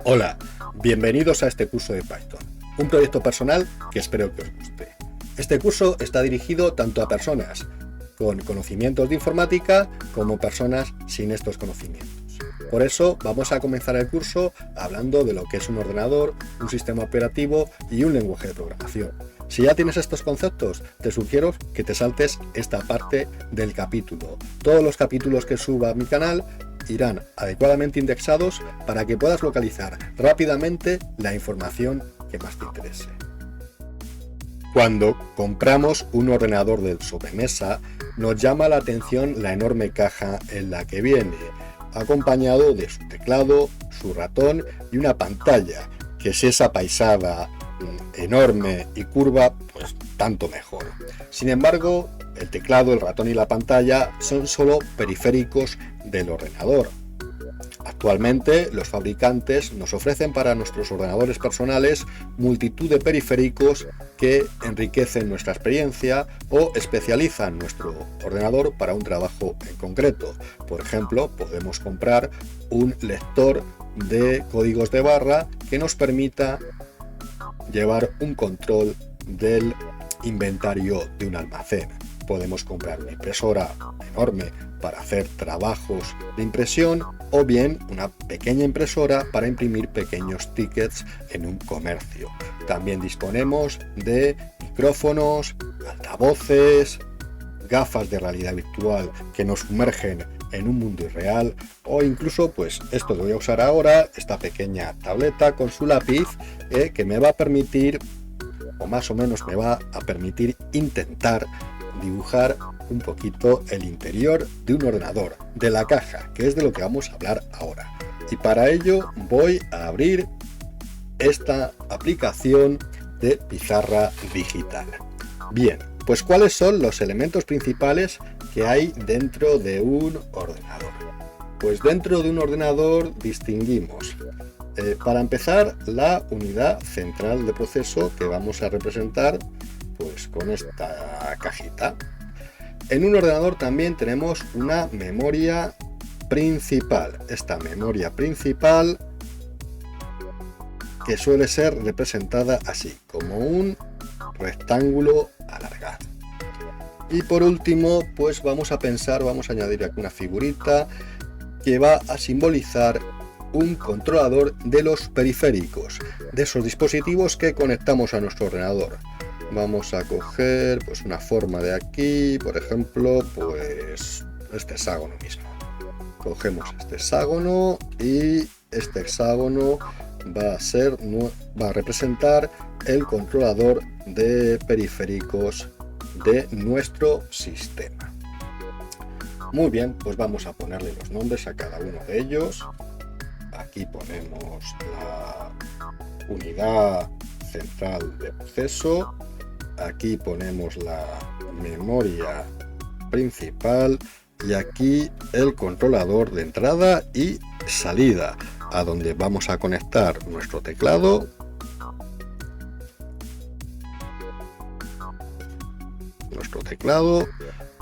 Hola, bienvenidos a este curso de Python, un proyecto personal que espero que os guste. Este curso está dirigido tanto a personas con conocimientos de informática como personas sin estos conocimientos. Por eso vamos a comenzar el curso hablando de lo que es un ordenador, un sistema operativo y un lenguaje de programación. Si ya tienes estos conceptos, te sugiero que te saltes esta parte del capítulo. Todos los capítulos que suba a mi canal irán adecuadamente indexados para que puedas localizar rápidamente la información que más te interese. Cuando compramos un ordenador de sobremesa, nos llama la atención la enorme caja en la que viene, acompañado de su teclado, su ratón y una pantalla, que si es apaisada, enorme y curva, pues tanto mejor. Sin embargo, el teclado, el ratón y la pantalla son solo periféricos del ordenador. Actualmente, los fabricantes nos ofrecen para nuestros ordenadores personales multitud de periféricos que enriquecen nuestra experiencia o especializan nuestro ordenador para un trabajo en concreto. Por ejemplo, podemos comprar un lector de códigos de barra que nos permita llevar un control del inventario de un almacén. Podemos comprar una impresora enorme para hacer trabajos de impresión o bien una pequeña impresora para imprimir pequeños tickets en un comercio. También disponemos de micrófonos, altavoces, gafas de realidad virtual que nos sumergen en un mundo irreal o incluso pues esto que voy a usar ahora, esta pequeña tableta con su lápiz que me va a permitir o más o menos me va a permitir intentar dibujar un poquito el interior de un ordenador, de la caja, que es de lo que vamos a hablar ahora. Y para ello voy a abrir esta aplicación de pizarra digital. Bien, pues ¿cuáles son los elementos principales que hay dentro de un ordenador? Pues dentro de un ordenador distinguimos, para empezar, la unidad central de proceso que vamos a representar pues con esta cajita. En un ordenador también tenemos una memoria principal. Esta memoria principal que suele ser representada así, como un rectángulo alargado. Y por último, pues vamos a añadir aquí una figurita que va a simbolizar un controlador de los periféricos, de esos dispositivos que conectamos a nuestro ordenador. Vamos a coger pues una forma de aquí, por ejemplo, pues este hexágono mismo. Cogemos este hexágono y este hexágono va a representar el controlador de periféricos de nuestro sistema. Muy bien, pues vamos a ponerle los nombres a cada uno de ellos. Aquí ponemos la unidad central de proceso. Aquí ponemos la memoria principal y aquí el controlador de entrada y salida, a donde vamos a conectar nuestro teclado,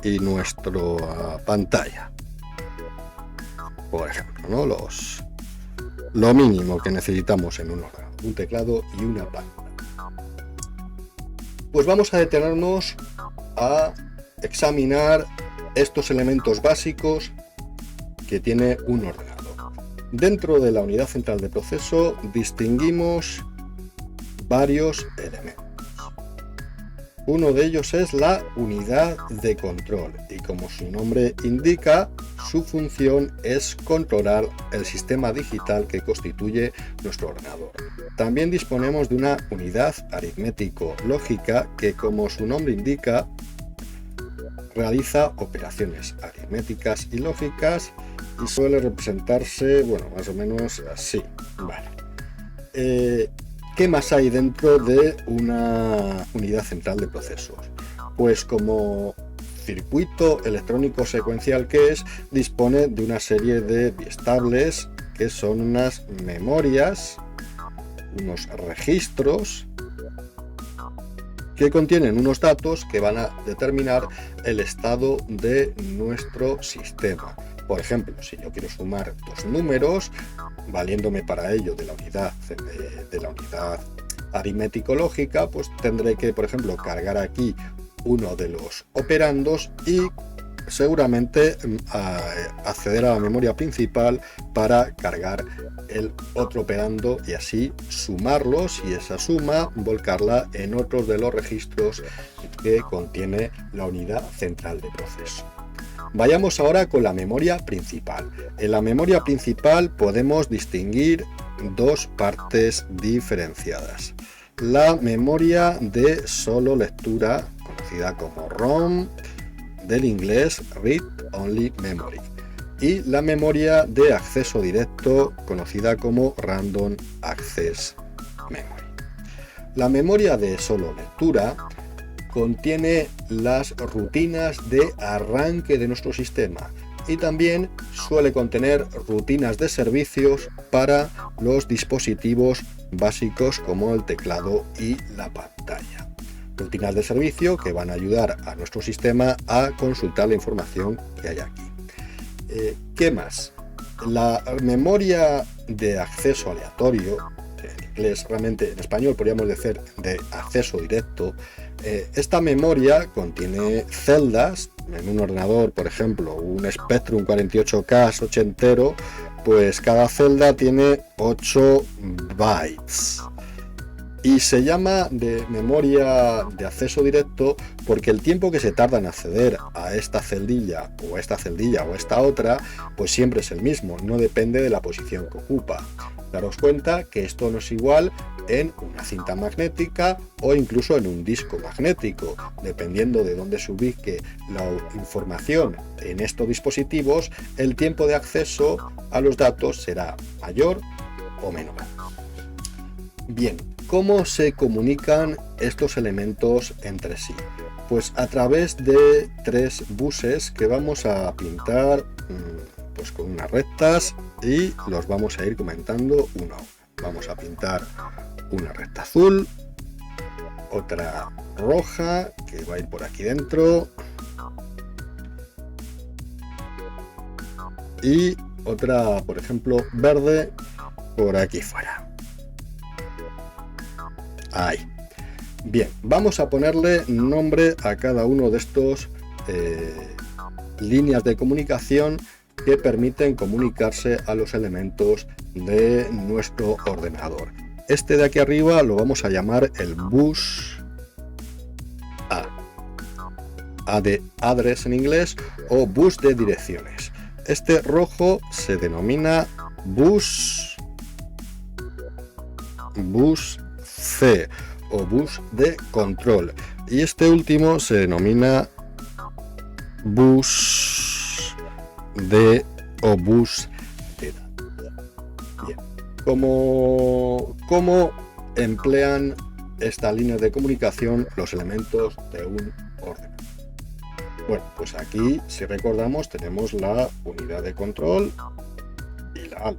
y nuestra pantalla, por ejemplo, ¿no? Lo mínimo que necesitamos en un ordenador, un teclado y una pantalla. Pues vamos a detenernos a examinar estos elementos básicos que tiene un ordenador. Dentro de la unidad central de proceso distinguimos varios elementos. Uno de ellos es la unidad de control y, como su nombre indica, su función es controlar el sistema digital que constituye nuestro ordenador. También disponemos de una unidad aritmético-lógica que, como su nombre indica, realiza operaciones aritméticas y lógicas y suele representarse, bueno, más o menos así. Vale. ¿Qué más hay dentro de una unidad central de procesos? Pues como circuito electrónico secuencial que es, dispone de una serie de biestables que son unas memorias, unos registros que contienen unos datos que van a determinar el estado de nuestro sistema. Por ejemplo, si yo quiero sumar dos números, valiéndome para ello de la unidad aritmético-lógica, pues tendré que, por ejemplo, cargar aquí uno de los operandos y seguramente acceder a la memoria principal para cargar el otro operando y así sumarlos y esa suma volcarla en otros de los registros que contiene la unidad central de proceso. Vayamos ahora con la memoria principal. En la memoria principal podemos distinguir dos partes diferenciadas. La memoria de solo lectura, conocida como ROM, del inglés Read Only Memory, y la memoria de acceso directo, conocida como Random Access Memory. La memoria de solo lectura contiene las rutinas de arranque de nuestro sistema y también suele contener rutinas de servicios para los dispositivos básicos como el teclado y la pantalla. Rutinas de servicio que van a ayudar a nuestro sistema a consultar la información que hay aquí. ¿Qué más? La memoria de acceso aleatorio, en inglés, realmente en español podríamos decir de acceso directo. Esta memoria contiene celdas. En un ordenador, por ejemplo, un Spectrum 48K ochentero, pues cada celda tiene 8 bytes. Y se llama de memoria de acceso directo porque el tiempo que se tarda en acceder a esta celdilla o a esta celdilla o a esta otra, pues siempre es el mismo, no depende de la posición que ocupa. Daros cuenta que esto no es igual en una cinta magnética o incluso en un disco magnético. Dependiendo de dónde se ubique la información en estos dispositivos, el tiempo de acceso a los datos será mayor o menor. Bien, ¿cómo se comunican estos elementos entre sí? Pues a través de tres buses que vamos a pintar pues con unas rectas y los vamos a ir comentando uno a uno. Vamos a pintar una recta azul, otra roja que va a ir por aquí dentro y otra, por ejemplo, verde por aquí fuera. Ahí. Bien, vamos a ponerle nombre a cada uno de estos líneas de comunicación que permiten comunicarse a los elementos de nuestro ordenador. Este de aquí arriba lo vamos a llamar el bus A. A de address en inglés o bus de direcciones. Este rojo se denomina bus C o bus de control y este último se denomina bus D o bus de datos. Bien. ¿Cómo emplean esta línea de comunicación los elementos de un ordenador? Bueno, pues aquí, si recordamos, tenemos la unidad de control y la ALU.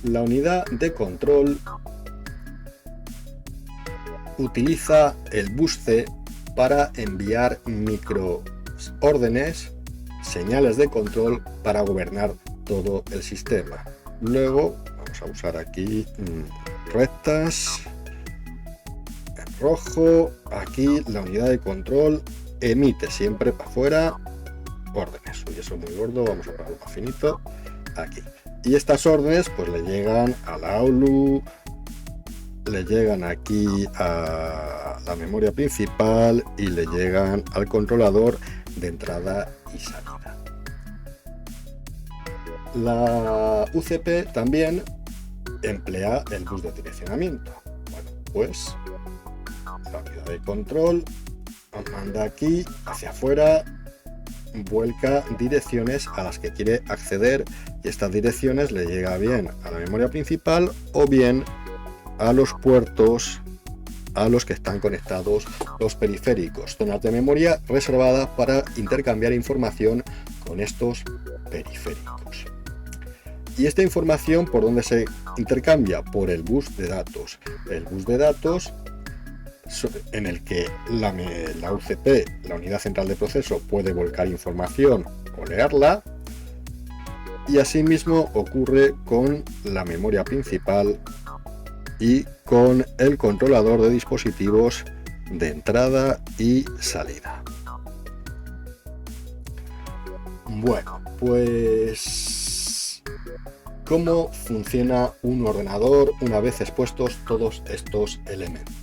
La unidad de control utiliza el bus C para enviar microórdenes, señales de control para gobernar todo el sistema. Luego vamos a usar aquí rectas en rojo. Aquí la unidad de control emite siempre para afuera órdenes. Y eso es muy gordo, vamos a ponerlo más finito aquí. Y estas órdenes pues le llegan a la ALU, le llegan aquí a la memoria principal y le llegan al controlador de entrada y salida. La UCP también emplea el bus de direccionamiento. Bueno, pues la unidad de control manda aquí hacia afuera, vuelca direcciones a las que quiere acceder y estas direcciones le llega bien a la memoria principal o bien a los puertos a los que están conectados los periféricos, zonas de memoria reservadas para intercambiar información con estos periféricos. ¿Y esta información por dónde se intercambia? Por el bus de datos. El bus de datos en el que la UCP, la unidad central de proceso, puede volcar información o leerla, y asimismo ocurre con la memoria principal y con el controlador de dispositivos de entrada y salida. Bueno, pues ¿cómo funciona un ordenador una vez expuestos todos estos elementos?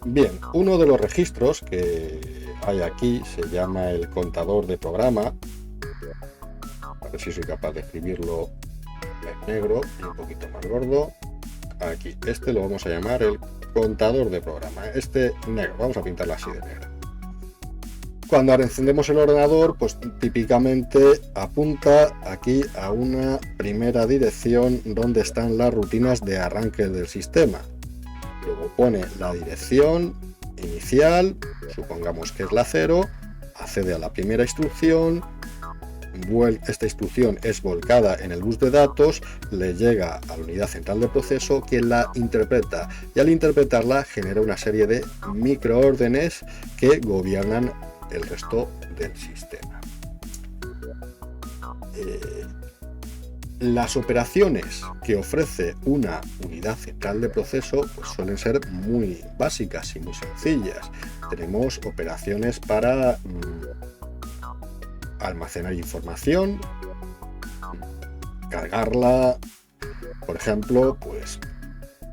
Bien, uno de los registros que hay aquí se llama el contador de programa. A ver si soy capaz de escribirlo en negro y un poquito más gordo. Aquí, este lo vamos a llamar el contador de programa. Este negro, vamos a pintarlo así de negro. Cuando encendemos el ordenador, pues típicamente apunta aquí a una primera dirección donde están las rutinas de arranque del sistema. Luego pone la dirección inicial, supongamos que es la 0, accede a la primera instrucción, esta instrucción es volcada en el bus de datos, le llega a la unidad central de proceso, quien la interpreta, y al interpretarla genera una serie de microórdenes que gobiernan el resto del sistema. Las operaciones que ofrece una unidad central de proceso pues suelen ser muy básicas y muy sencillas. Tenemos operaciones para almacenar información, cargarla, por ejemplo, pues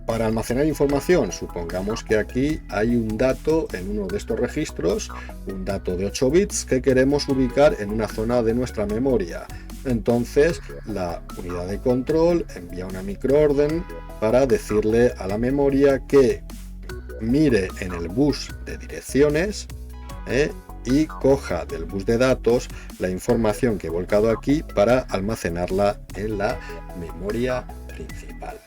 para almacenar información, supongamos que aquí hay un dato en uno de estos registros, un dato de 8 bits que queremos ubicar en una zona de nuestra memoria. Entonces la unidad de control envía una microorden para decirle a la memoria que mire en el bus de direcciones y coja del bus de datos la información que he volcado aquí para almacenarla en la memoria principal.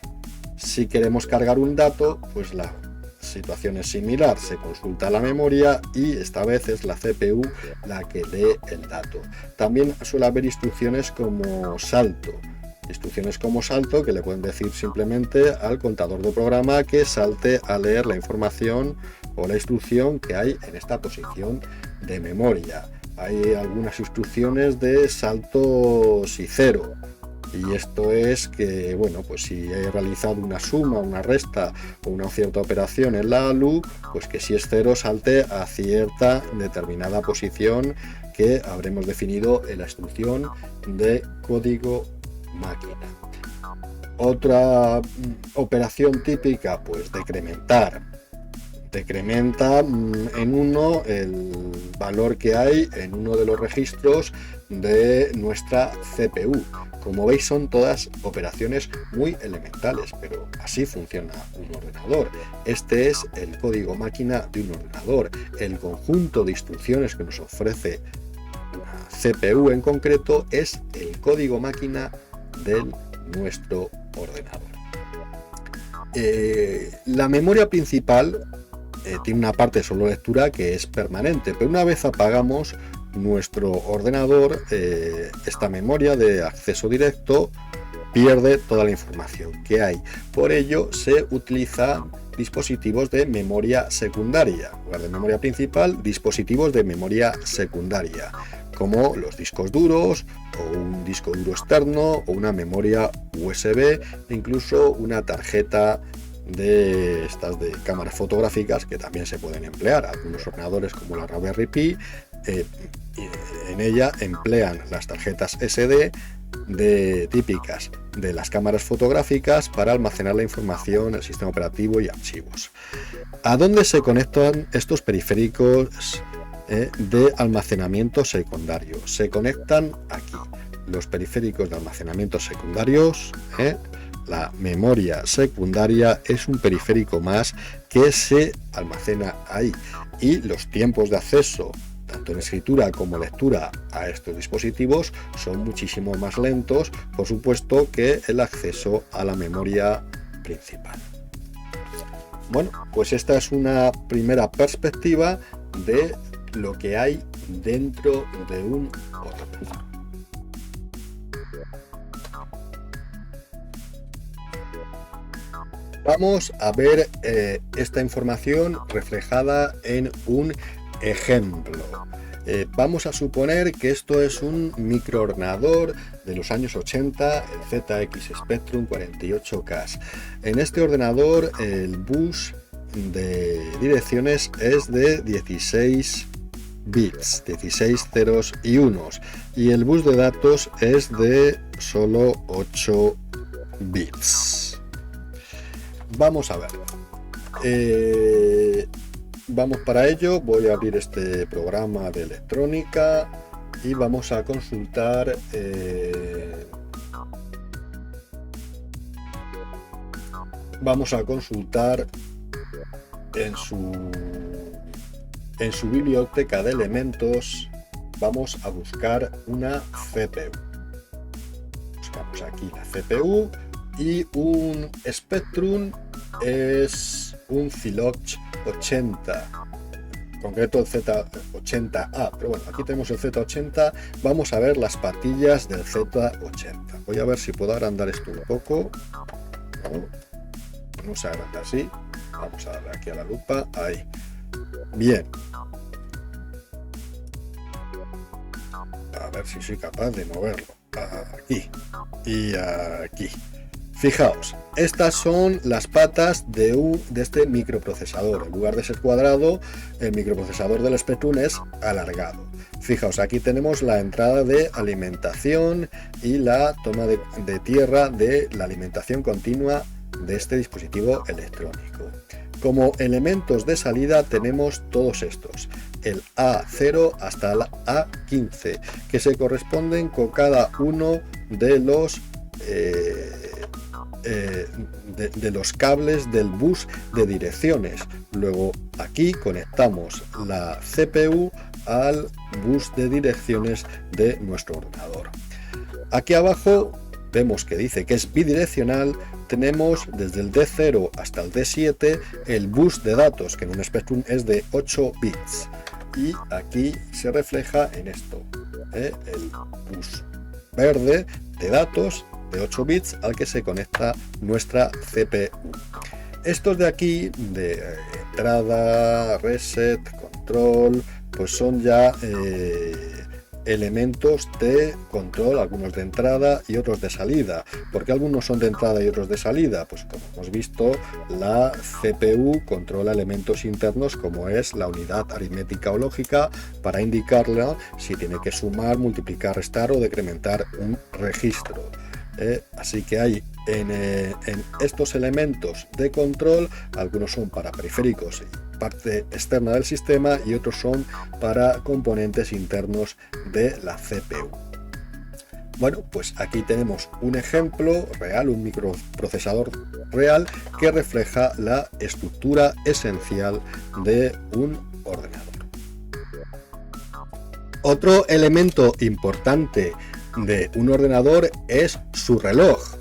Si queremos cargar un dato, pues la situación es similar, se consulta la memoria y esta vez es la CPU la que lee el dato. También suele haber instrucciones como salto, que le pueden decir simplemente al contador de programa que salte a leer la información o la instrucción que hay en esta posición de memoria. Hay algunas instrucciones de saltos y cero. Y esto es que, bueno, pues si he realizado una suma, una resta o una cierta operación en la ALU, pues que si es 0 salte a cierta determinada posición que habremos definido en la instrucción de código máquina. Otra operación típica, pues decrementar. Decrementa en 1 el valor que hay en uno de los registros de nuestra CPU. Como veis, son todas operaciones muy elementales, pero así funciona un ordenador. Este es el código máquina de un ordenador, el conjunto de instrucciones que nos ofrece una CPU en concreto es el código máquina de nuestro ordenador. La memoria principal tiene una parte de solo lectura que es permanente, pero una vez apagamos nuestro ordenador, esta memoria de acceso directo pierde toda la información que hay. Por ello se utilizan dispositivos de memoria secundaria, en lugar de memoria principal, dispositivos de memoria secundaria, como los discos duros o un disco duro externo o una memoria USB, incluso una tarjeta de estas de cámaras fotográficas que también se pueden emplear. Algunos ordenadores como la Raspberry Pi en ella emplean las tarjetas SD típicas de las cámaras fotográficas para almacenar la información, el sistema operativo y archivos. ¿A dónde se conectan estos periféricos de almacenamiento secundario? Se conectan aquí. Los periféricos de almacenamiento secundarios, la memoria secundaria es un periférico más que se almacena ahí, y los tiempos de acceso tanto en escritura como lectura a estos dispositivos son muchísimo más lentos, por supuesto, que el acceso a la memoria principal. Bueno, pues esta es una primera perspectiva de lo que hay dentro de un ordenador. Vamos a ver esta información reflejada en un ejemplo. Vamos a suponer que esto es un microordenador de los años 80, el ZX Spectrum 48K. En este ordenador el bus de direcciones es de 16 bits, 16 ceros y unos, y el bus de datos es de solo 8 bits. Vamos a ver. Vamos para ello, voy a abrir este programa de electrónica y vamos a consultar en su biblioteca de elementos. Vamos a buscar una CPU. Buscamos aquí la CPU, y un Spectrum es un Philox 80, en concreto el Z80A, pero bueno, aquí tenemos el Z80. Vamos a ver las patillas del Z80. Voy a ver si puedo agrandar esto un poco. No se agranda así. Vamos a darle aquí a la lupa, ahí. Bien. A ver si soy capaz de moverlo. Aquí y aquí. Fijaos, estas son las patas de este microprocesador. En lugar de ser cuadrado, el microprocesador del Spectrum es alargado. Fijaos, aquí tenemos la entrada de alimentación y la toma de tierra de la alimentación continua de este dispositivo electrónico. Como elementos de salida tenemos todos estos, el A0 hasta el A15, que se corresponden con cada uno de los cables del bus de direcciones. Luego aquí conectamos la CPU al bus de direcciones de nuestro ordenador. Aquí abajo vemos que dice que es bidireccional. Tenemos desde el D0 hasta el D7 el bus de datos, que en un Spectrum es de 8 bits, y aquí se refleja en esto, el bus verde de datos de 8 bits al que se conecta nuestra CPU. Estos de aquí, de entrada, reset, control, pues son ya elementos de control, algunos de entrada y otros de salida. ¿Por qué algunos son de entrada y otros de salida? Pues como hemos visto, la CPU controla elementos internos como es la unidad aritmética o lógica para indicarle si tiene que sumar, multiplicar, restar o decrementar un registro. Así que hay en estos elementos de control, algunos son para periféricos y parte externa del sistema, y otros son para componentes internos de la CPU. Bueno, pues aquí tenemos un ejemplo real, un microprocesador real que refleja la estructura esencial de un ordenador. Otro elemento importante de un ordenador es su reloj,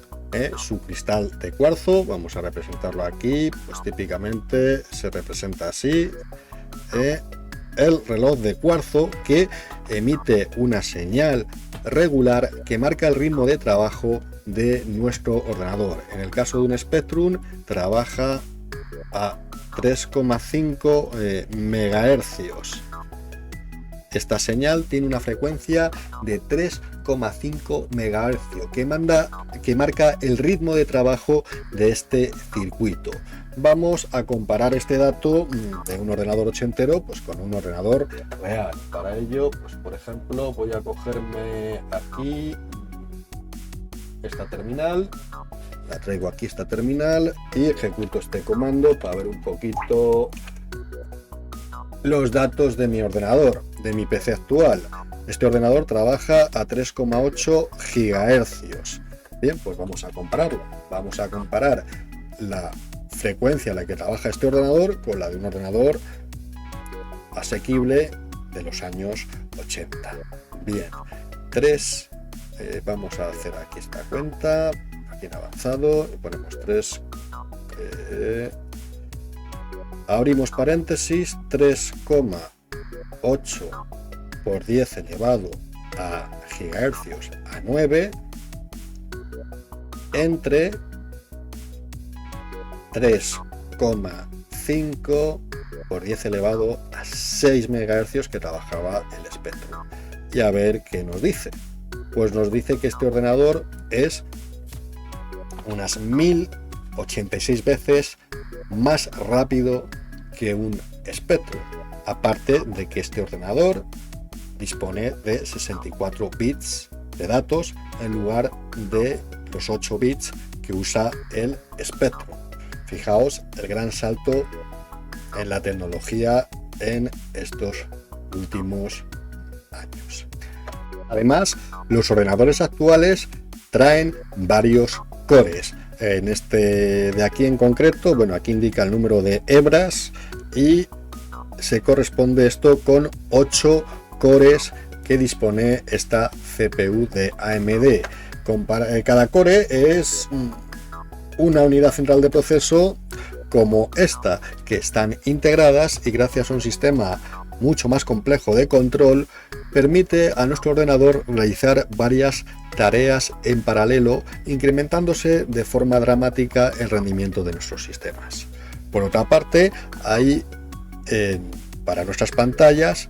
su cristal de cuarzo. Vamos a representarlo aquí, pues típicamente se representa así, el reloj de cuarzo, que emite una señal regular que marca el ritmo de trabajo de nuestro ordenador. En el caso de un Spectrum trabaja a 3,5 megahercios. esta señal tiene una frecuencia de 3,5 MHz que marca el ritmo de trabajo de este circuito. Vamos a comparar este dato de un ordenador ochentero pues con un ordenador real. Para ello, pues por ejemplo, voy a cogerme aquí esta terminal, la traigo aquí esta terminal y ejecuto este comando para ver un poquito los datos de mi ordenador, de mi PC actual. Este ordenador trabaja a 3,8 GHz. Bien, pues vamos a compararlo. Vamos a comparar la frecuencia a la que trabaja este ordenador con la de un ordenador asequible de los años 80. Bien, vamos a hacer aquí esta cuenta, aquí en avanzado, y ponemos 3, abrimos paréntesis, 3,8 por 10 elevado a gigahercios a 9 entre 3,5 por 10 elevado a 6 MHz que trabajaba el Spectrum. Y a ver qué nos dice. Pues nos dice que este ordenador es unas 1086 veces más rápido que un Spectrum. Aparte de que este ordenador dispone de 64 bits de datos en lugar de los 8 bits que usa el Spectrum. Fijaos el gran salto en la tecnología en estos últimos años. Además, los ordenadores actuales traen varios cores. En este de aquí en concreto, bueno, aquí indica el número de hebras y se corresponde esto con 8 cores que dispone esta CPU de AMD. Cada core es una unidad central de proceso como esta, que están integradas y gracias a un sistema mucho más complejo de control permite a nuestro ordenador realizar varias tareas en paralelo, incrementándose de forma dramática el rendimiento de nuestros sistemas. Por otra parte, para nuestras pantallas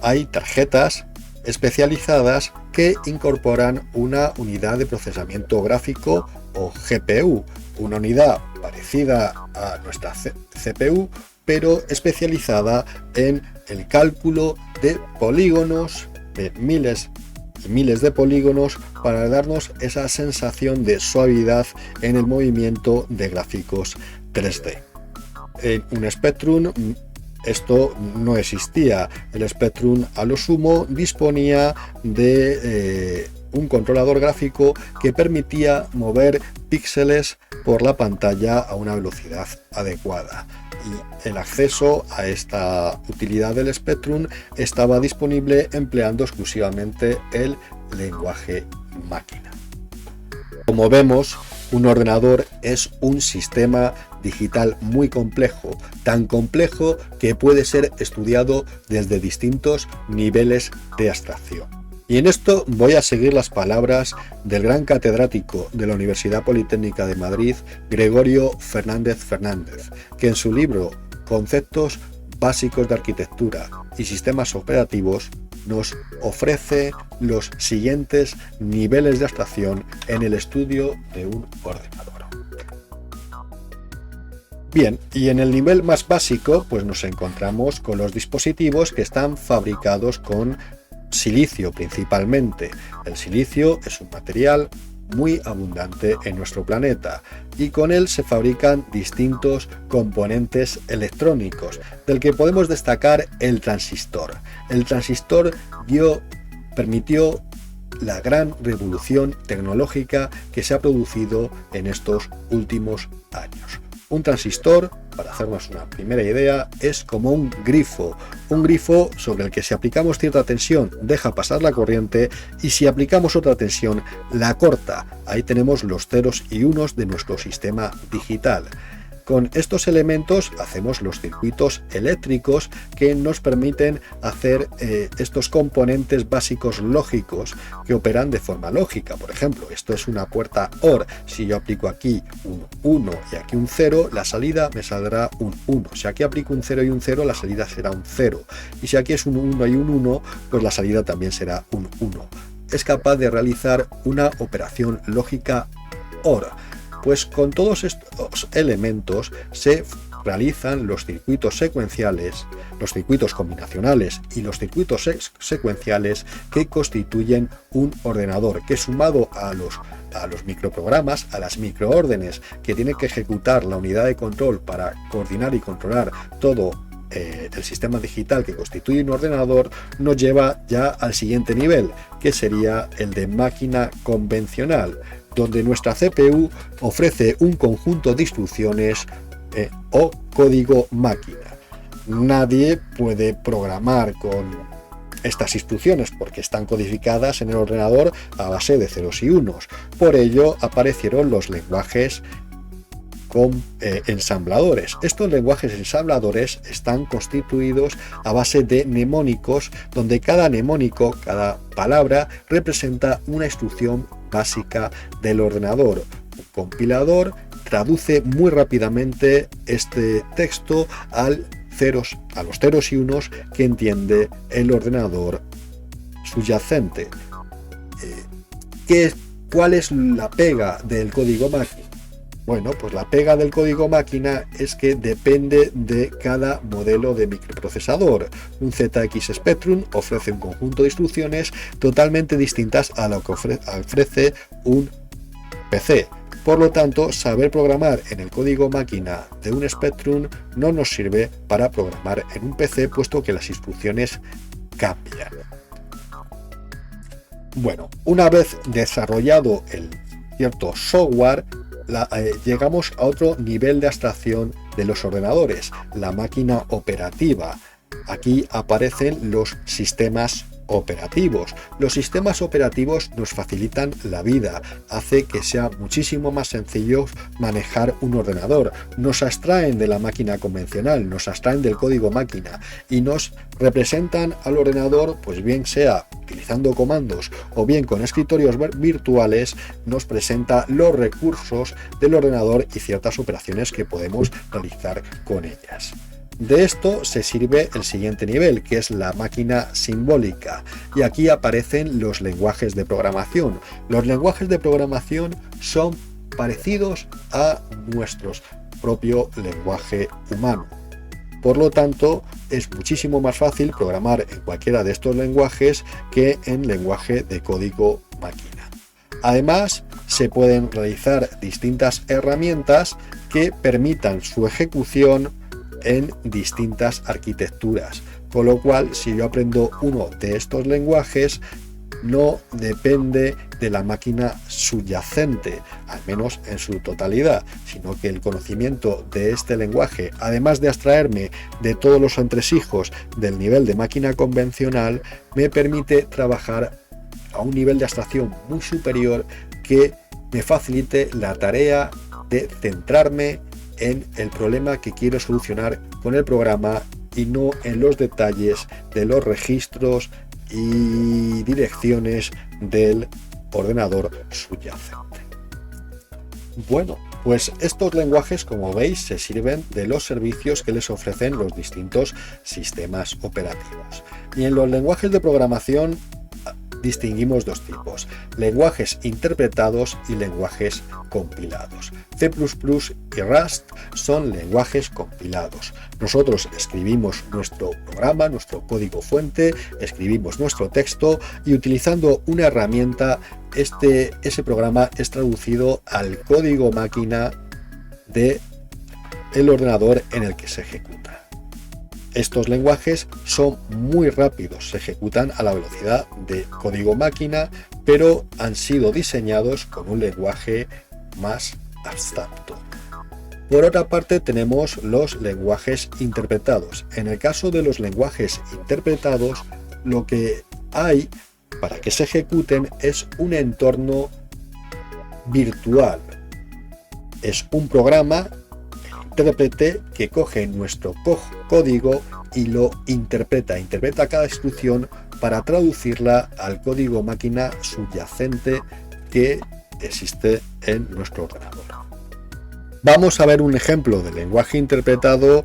hay tarjetas especializadas que incorporan una unidad de procesamiento gráfico o GPU, una unidad parecida a nuestra CPU, pero especializada en el cálculo de polígonos, de miles y miles de polígonos, para darnos esa sensación de suavidad en el movimiento de gráficos 3D. En un Spectrum esto no existía. El Spectrum a lo sumo disponía de un controlador gráfico que permitía mover píxeles por la pantalla a una velocidad adecuada. Y el acceso a esta utilidad del Spectrum estaba disponible empleando exclusivamente el lenguaje máquina. Como vemos, un ordenador es un sistema digital muy complejo, tan complejo que puede ser estudiado desde distintos niveles de abstracción. Y en esto voy a seguir las palabras del gran catedrático de la Universidad Politécnica de Madrid, Gregorio Fernández Fernández, que en su libro Conceptos básicos de arquitectura y sistemas operativos nos ofrece los siguientes niveles de abstracción en el estudio de un ordenador. Bien, y en el nivel más básico, pues nos encontramos con los dispositivos que están fabricados con silicio principalmente. El silicio es un material muy abundante en nuestro planeta y con él se fabrican distintos componentes electrónicos, del que podemos destacar el transistor. El transistor permitió la gran revolución tecnológica que se ha producido en estos últimos años. Un transistor, para hacernos una primera idea, es como un grifo sobre el que si aplicamos cierta tensión deja pasar la corriente y si aplicamos otra tensión la corta. Ahí tenemos los ceros y unos de nuestro sistema digital. Con estos elementos hacemos los circuitos eléctricos que nos permiten hacer estos componentes básicos lógicos que operan de forma lógica. Por ejemplo, esto es una puerta OR. Si yo aplico aquí un 1 y aquí un 0, la salida me saldrá un 1. Si aquí aplico un 0 y un 0, la salida será un 0. Y si aquí es un 1 y un 1, pues la salida también será un 1. Es capaz de realizar una operación lógica OR. Pues con todos estos elementos se realizan los circuitos secuenciales, los circuitos combinacionales y los circuitos secuenciales que constituyen un ordenador, que sumado a los microprogramas, a las microórdenes que tiene que ejecutar la unidad de control para coordinar y controlar todo el sistema digital que constituye un ordenador, nos lleva ya al siguiente nivel, que sería el de máquina convencional, donde nuestra CPU ofrece un conjunto de instrucciones o código máquina. Nadie puede programar con estas instrucciones porque están codificadas en el ordenador a base de ceros y unos. Por ello aparecieron los lenguajes ensambladores. Estos lenguajes ensambladores están constituidos a base de mnemónicos, donde cada mnemónico, cada palabra, representa una instrucción básica del ordenador. Un compilador traduce muy rápidamente este texto a los ceros y unos que entiende el ordenador subyacente. ¿Cuál es la pega del código máquina? Bueno, pues la pega del código máquina es que depende de cada modelo de microprocesador. Un ZX Spectrum ofrece un conjunto de instrucciones totalmente distintas a lo que ofrece un PC. Por lo tanto, saber programar en el código máquina de un Spectrum no nos sirve para programar en un PC, puesto que las instrucciones cambian. Bueno, una vez desarrollado el cierto software, llegamos a otro nivel de abstracción de los ordenadores, la máquina operativa. Aquí aparecen los sistemas operativos. Los sistemas operativos nos facilitan la vida, hace que sea muchísimo más sencillo manejar un ordenador. Nos abstraen de la máquina convencional, nos abstraen del código máquina y nos representan al ordenador, pues bien sea utilizando comandos o bien con escritorios virtuales, nos presenta los recursos del ordenador y ciertas operaciones que podemos realizar con ellas. De esto se sirve el siguiente nivel, que es la máquina simbólica, y aquí aparecen los lenguajes de programación. Los lenguajes de programación son parecidos a nuestro propio lenguaje humano. Por lo tanto, es muchísimo más fácil programar en cualquiera de estos lenguajes que en lenguaje de código máquina. Además, se pueden realizar distintas herramientas que permitan su ejecución en distintas arquitecturas, con lo cual si yo aprendo uno de estos lenguajes no depende de la máquina subyacente, al menos en su totalidad, sino que el conocimiento de este lenguaje, además de abstraerme de todos los entresijos del nivel de máquina convencional, me permite trabajar a un nivel de abstracción muy superior que me facilite la tarea de centrarme en el problema que quiero solucionar con el programa y no en los detalles de los registros y direcciones del ordenador subyacente. Bueno, pues estos lenguajes, como veis, se sirven de los servicios que les ofrecen los distintos sistemas operativos. Y en los lenguajes de programación distinguimos dos tipos: lenguajes interpretados y lenguajes compilados. C++ y Rust son lenguajes compilados. Nosotros escribimos nuestro programa, nuestro código fuente, escribimos nuestro texto y utilizando una herramienta, ese programa es traducido al código máquina del ordenador en el que se ejecuta. Estos lenguajes son muy rápidos, se ejecutan a la velocidad de código máquina, pero han sido diseñados con un lenguaje más abstracto. Por otra parte, tenemos los lenguajes interpretados. En el caso de los lenguajes interpretados, lo que hay para que se ejecuten es un entorno virtual. Es un programa intérprete que coge nuestro código y lo interpreta cada instrucción para traducirla al código máquina subyacente que existe en nuestro ordenador. Vamos a ver un ejemplo de lenguaje interpretado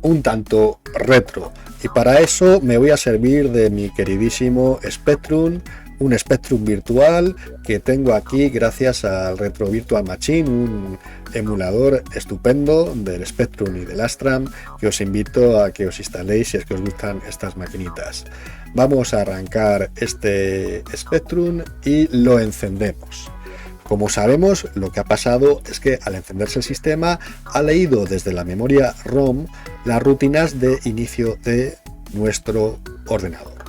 un tanto retro, y para eso me voy a servir de mi queridísimo Spectrum, un Spectrum virtual que tengo aquí gracias al Retro Virtual Machine, un emulador estupendo del Spectrum y del Astram que os invito a que os instaléis si es que os gustan estas maquinitas. Vamos a arrancar este Spectrum y lo encendemos. Como sabemos, lo que ha pasado es que al encenderse el sistema ha leído desde la memoria ROM las rutinas de inicio de nuestro ordenador.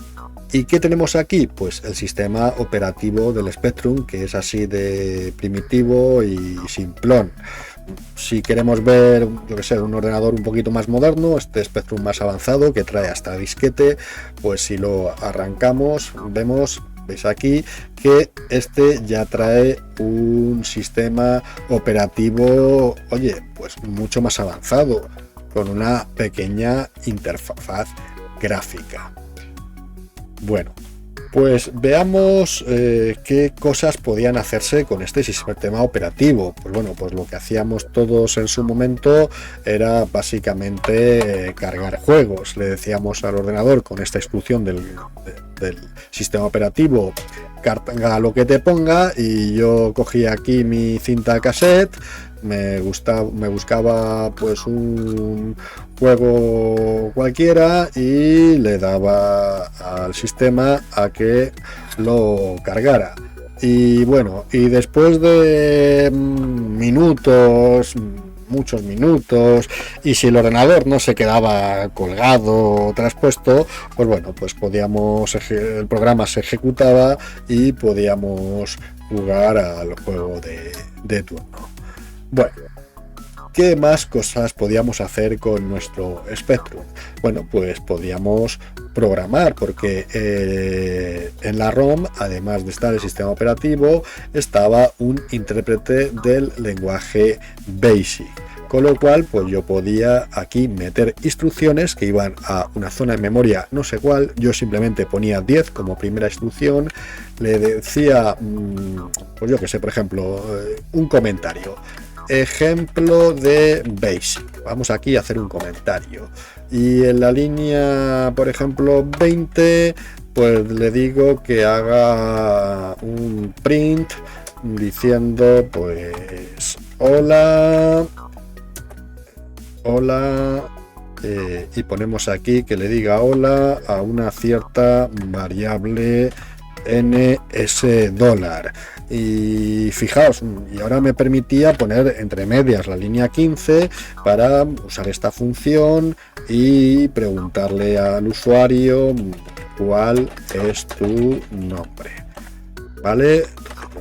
¿Y qué tenemos aquí? Pues el sistema operativo del Spectrum, que es así de primitivo y simplón. Si queremos ver, yo que sé, un ordenador un poquito más moderno, este Spectrum más avanzado que trae hasta disquete, pues si lo arrancamos veis aquí que este ya trae un sistema operativo, oye, pues mucho más avanzado, con una pequeña interfaz gráfica. Bueno, pues veamos qué cosas podían hacerse con este sistema operativo. Pues bueno, pues lo que hacíamos todos en su momento era básicamente cargar juegos. Le decíamos al ordenador con esta instrucción del sistema operativo: carga lo que te ponga, y yo cogía aquí mi cinta cassette, me buscaba pues un juego cualquiera y le daba al sistema a que lo cargara. Y bueno, y después de muchos minutos, y si el ordenador no se quedaba colgado o traspuesto, pues bueno, pues el programa se ejecutaba y podíamos jugar al juego de turno. Bueno, ¿qué más cosas podíamos hacer con nuestro Spectrum? Bueno, pues podíamos programar, porque en la ROM, además de estar el sistema operativo, estaba un intérprete del lenguaje BASIC, con lo cual pues yo podía aquí meter instrucciones que iban a una zona de memoria no sé cuál. Yo simplemente ponía 10 como primera instrucción, le decía, pues yo que sé, por ejemplo, un comentario: ejemplo de BASIC. Vamos aquí a hacer un comentario, y en la línea, por ejemplo, 20, pues le digo que haga un print diciendo pues hola, y ponemos aquí que le diga hola a una cierta variable NS dólar. Y fijaos, y ahora me permitía poner entre medias la línea 15 para usar esta función y preguntarle al usuario cuál es tu nombre. ¿Vale?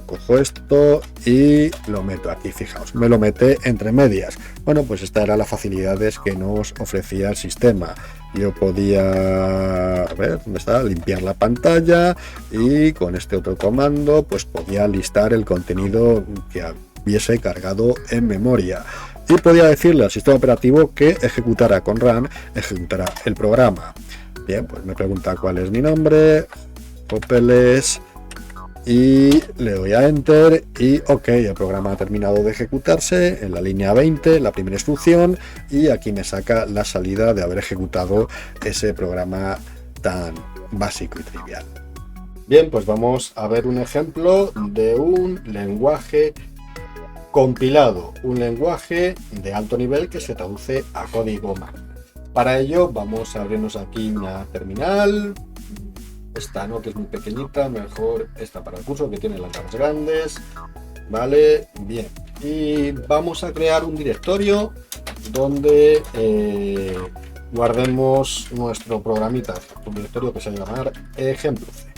Cojo esto y lo meto aquí, fijaos, me lo mete entre medias. Bueno, pues estas eran las facilidades que nos ofrecía el sistema. Yo podía, a ver, ¿dónde está? Limpiar la pantalla, y con este otro comando pues podía listar el contenido que hubiese cargado en memoria. Y podía decirle al sistema operativo que ejecutara con run, ejecutara el programa. Bien, pues me pregunta cuál es mi nombre, Popeles, y le doy a enter y ok, el programa ha terminado de ejecutarse en la línea 20, la primera instrucción, y aquí me saca la salida de haber ejecutado ese programa tan básico y trivial. Bien, pues vamos a ver un ejemplo de un lenguaje compilado, un lenguaje de alto nivel que se traduce a código máquina. Para ello vamos a abrirnos aquí una terminal. Esta no, que es muy pequeñita, mejor esta para el curso, que tiene las letras grandes. Vale, bien. Y vamos a crear un directorio donde guardemos nuestro programita, un directorio que se va a llamar ejemplo C.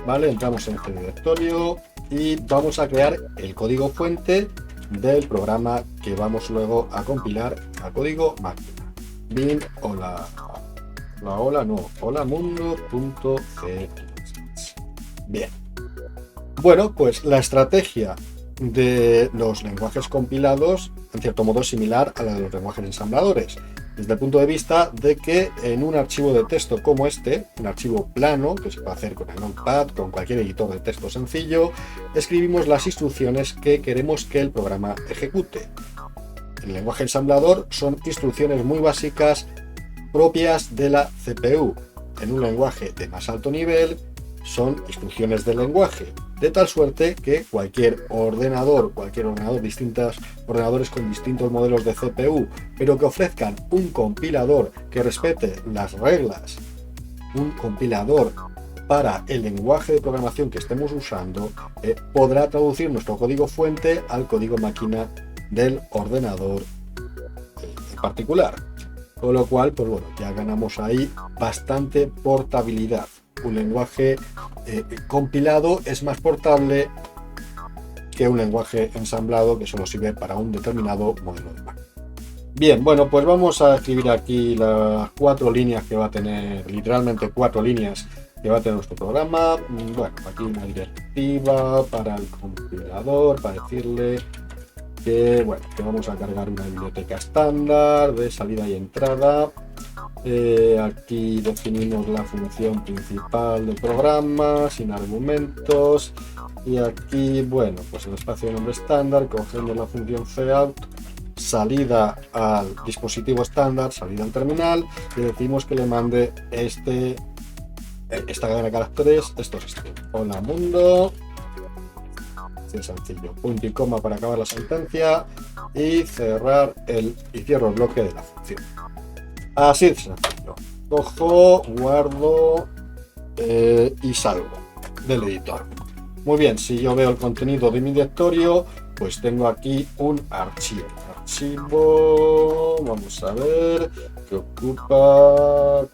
Vale, entramos en este directorio y vamos a crear el código fuente del programa que vamos luego a compilar a código máquina. Bin hola mundo.c. Bien. Bueno, pues la estrategia de los lenguajes compilados, en cierto modo similar a la de los lenguajes ensambladores, desde el punto de vista de que en un archivo de texto como este, un archivo plano, que se puede hacer con el Notepad, con cualquier editor de texto sencillo, escribimos las instrucciones que queremos que el programa ejecute. En el lenguaje ensamblador son instrucciones muy básicas propias de la CPU. En un lenguaje de más alto nivel son instrucciones del lenguaje, de tal suerte que cualquier ordenador, distintos ordenadores con distintos modelos de CPU, pero que ofrezcan un compilador que respete las reglas, un compilador para el lenguaje de programación que estemos usando, podrá traducir nuestro código fuente al código máquina del ordenador en particular. Con lo cual, pues bueno, ya ganamos ahí bastante portabilidad. Un lenguaje compilado es más portable que un lenguaje ensamblado que solo sirve para un determinado modelo de máquina. Bien, bueno, pues vamos a escribir aquí las 4 líneas que va a tener, literalmente 4 líneas que va a tener nuestro programa. Bueno, aquí una directiva para el compilador, para decirle que, bueno, que vamos a cargar una biblioteca estándar de salida y entrada. Aquí definimos la función principal del programa sin argumentos, y aquí, bueno, pues el espacio de nombre estándar, cogemos la función cout, salida al dispositivo estándar, salida al terminal, y decimos que le mande esta cadena de caracteres, estos strings. Hola mundo, así sencillo, punto y coma para acabar la sentencia y cerrar y cierro el bloque de la función. Así de sencillo. Cojo, guardo y salgo del editor. Muy bien, si yo veo el contenido de mi directorio, pues tengo aquí un archivo. Vamos a ver, que ocupa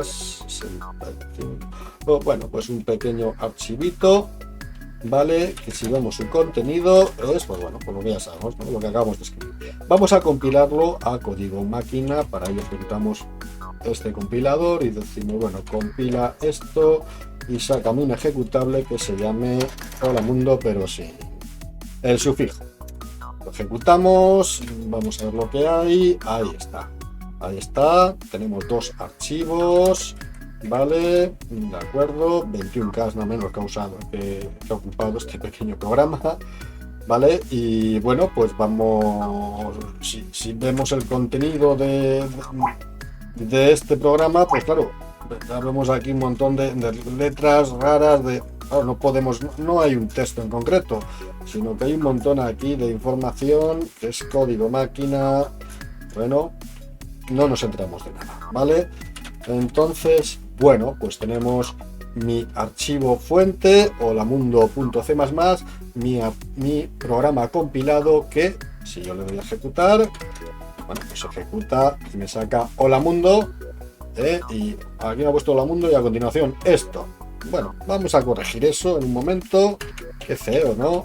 65. Bueno, pues un pequeño archivito, ¿vale? Que si vemos su contenido es, pues bueno, pues lo que ya sabemos, ¿no? Lo que acabamos de escribir. Vamos a compilarlo a código máquina. Para ello ejecutamos este compilador y decimos, bueno, compila esto y sácame un ejecutable que se llame hola mundo, pero sin el sufijo. Lo ejecutamos, vamos a ver lo que hay. Ahí está, tenemos 2 archivos. Vale, de acuerdo, 21K nada menos que ha ocupado este pequeño programa, vale, y bueno, pues vamos, si vemos el contenido de este programa, pues claro, ya vemos aquí un montón de letras raras, no hay un texto en concreto, sino que hay un montón aquí de información, que es código máquina. Bueno, no nos enteramos de nada, ¿vale? Entonces, bueno, pues tenemos mi archivo fuente, holamundo.c++, mi programa compilado que, si yo le doy a ejecutar, bueno, pues ejecuta y me saca hola mundo, y aquí me ha puesto hola mundo y a continuación esto. Bueno, vamos a corregir eso en un momento. Qué feo, ¿no?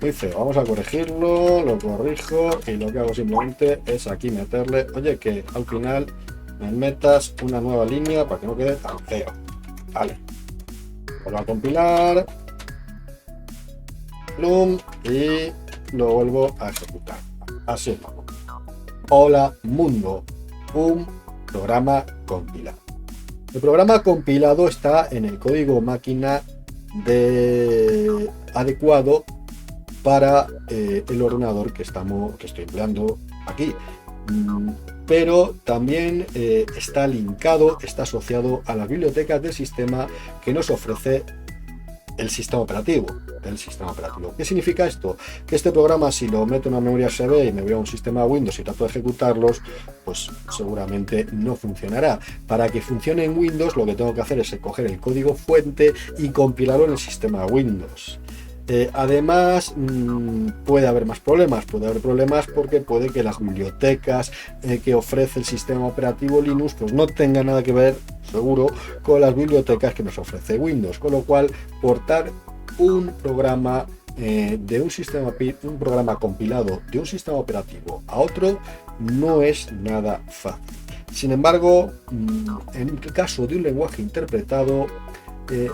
Muy feo. Vamos a corregirlo, lo corrijo y lo que hago simplemente es aquí meterle, oye, que al final me metas una nueva línea para que no quede tan feo. Vale, vuelvo a compilar, plum, y lo vuelvo a ejecutar. Así es. Hola mundo, un programa compilado. El programa compilado está en el código máquina adecuado para el ordenador que estoy empleando aquí. Pero también está linkado, está asociado a las bibliotecas del sistema que nos ofrece el sistema operativo. ¿Qué significa esto? Que este programa, si lo meto en una memoria USB y me voy a un sistema Windows y trato de ejecutarlos, pues seguramente no funcionará. Para que funcione en Windows, lo que tengo que hacer es coger el código fuente y compilarlo en el sistema Windows. Además, puede haber más problemas. Puede haber problemas porque puede que las bibliotecas que ofrece el sistema operativo Linux pues no tengan nada que ver, seguro, con las bibliotecas que nos ofrece Windows. Con lo cual, portar un programa un programa compilado de un sistema operativo a otro no es nada fácil. Sin embargo, en el caso de un lenguaje interpretado,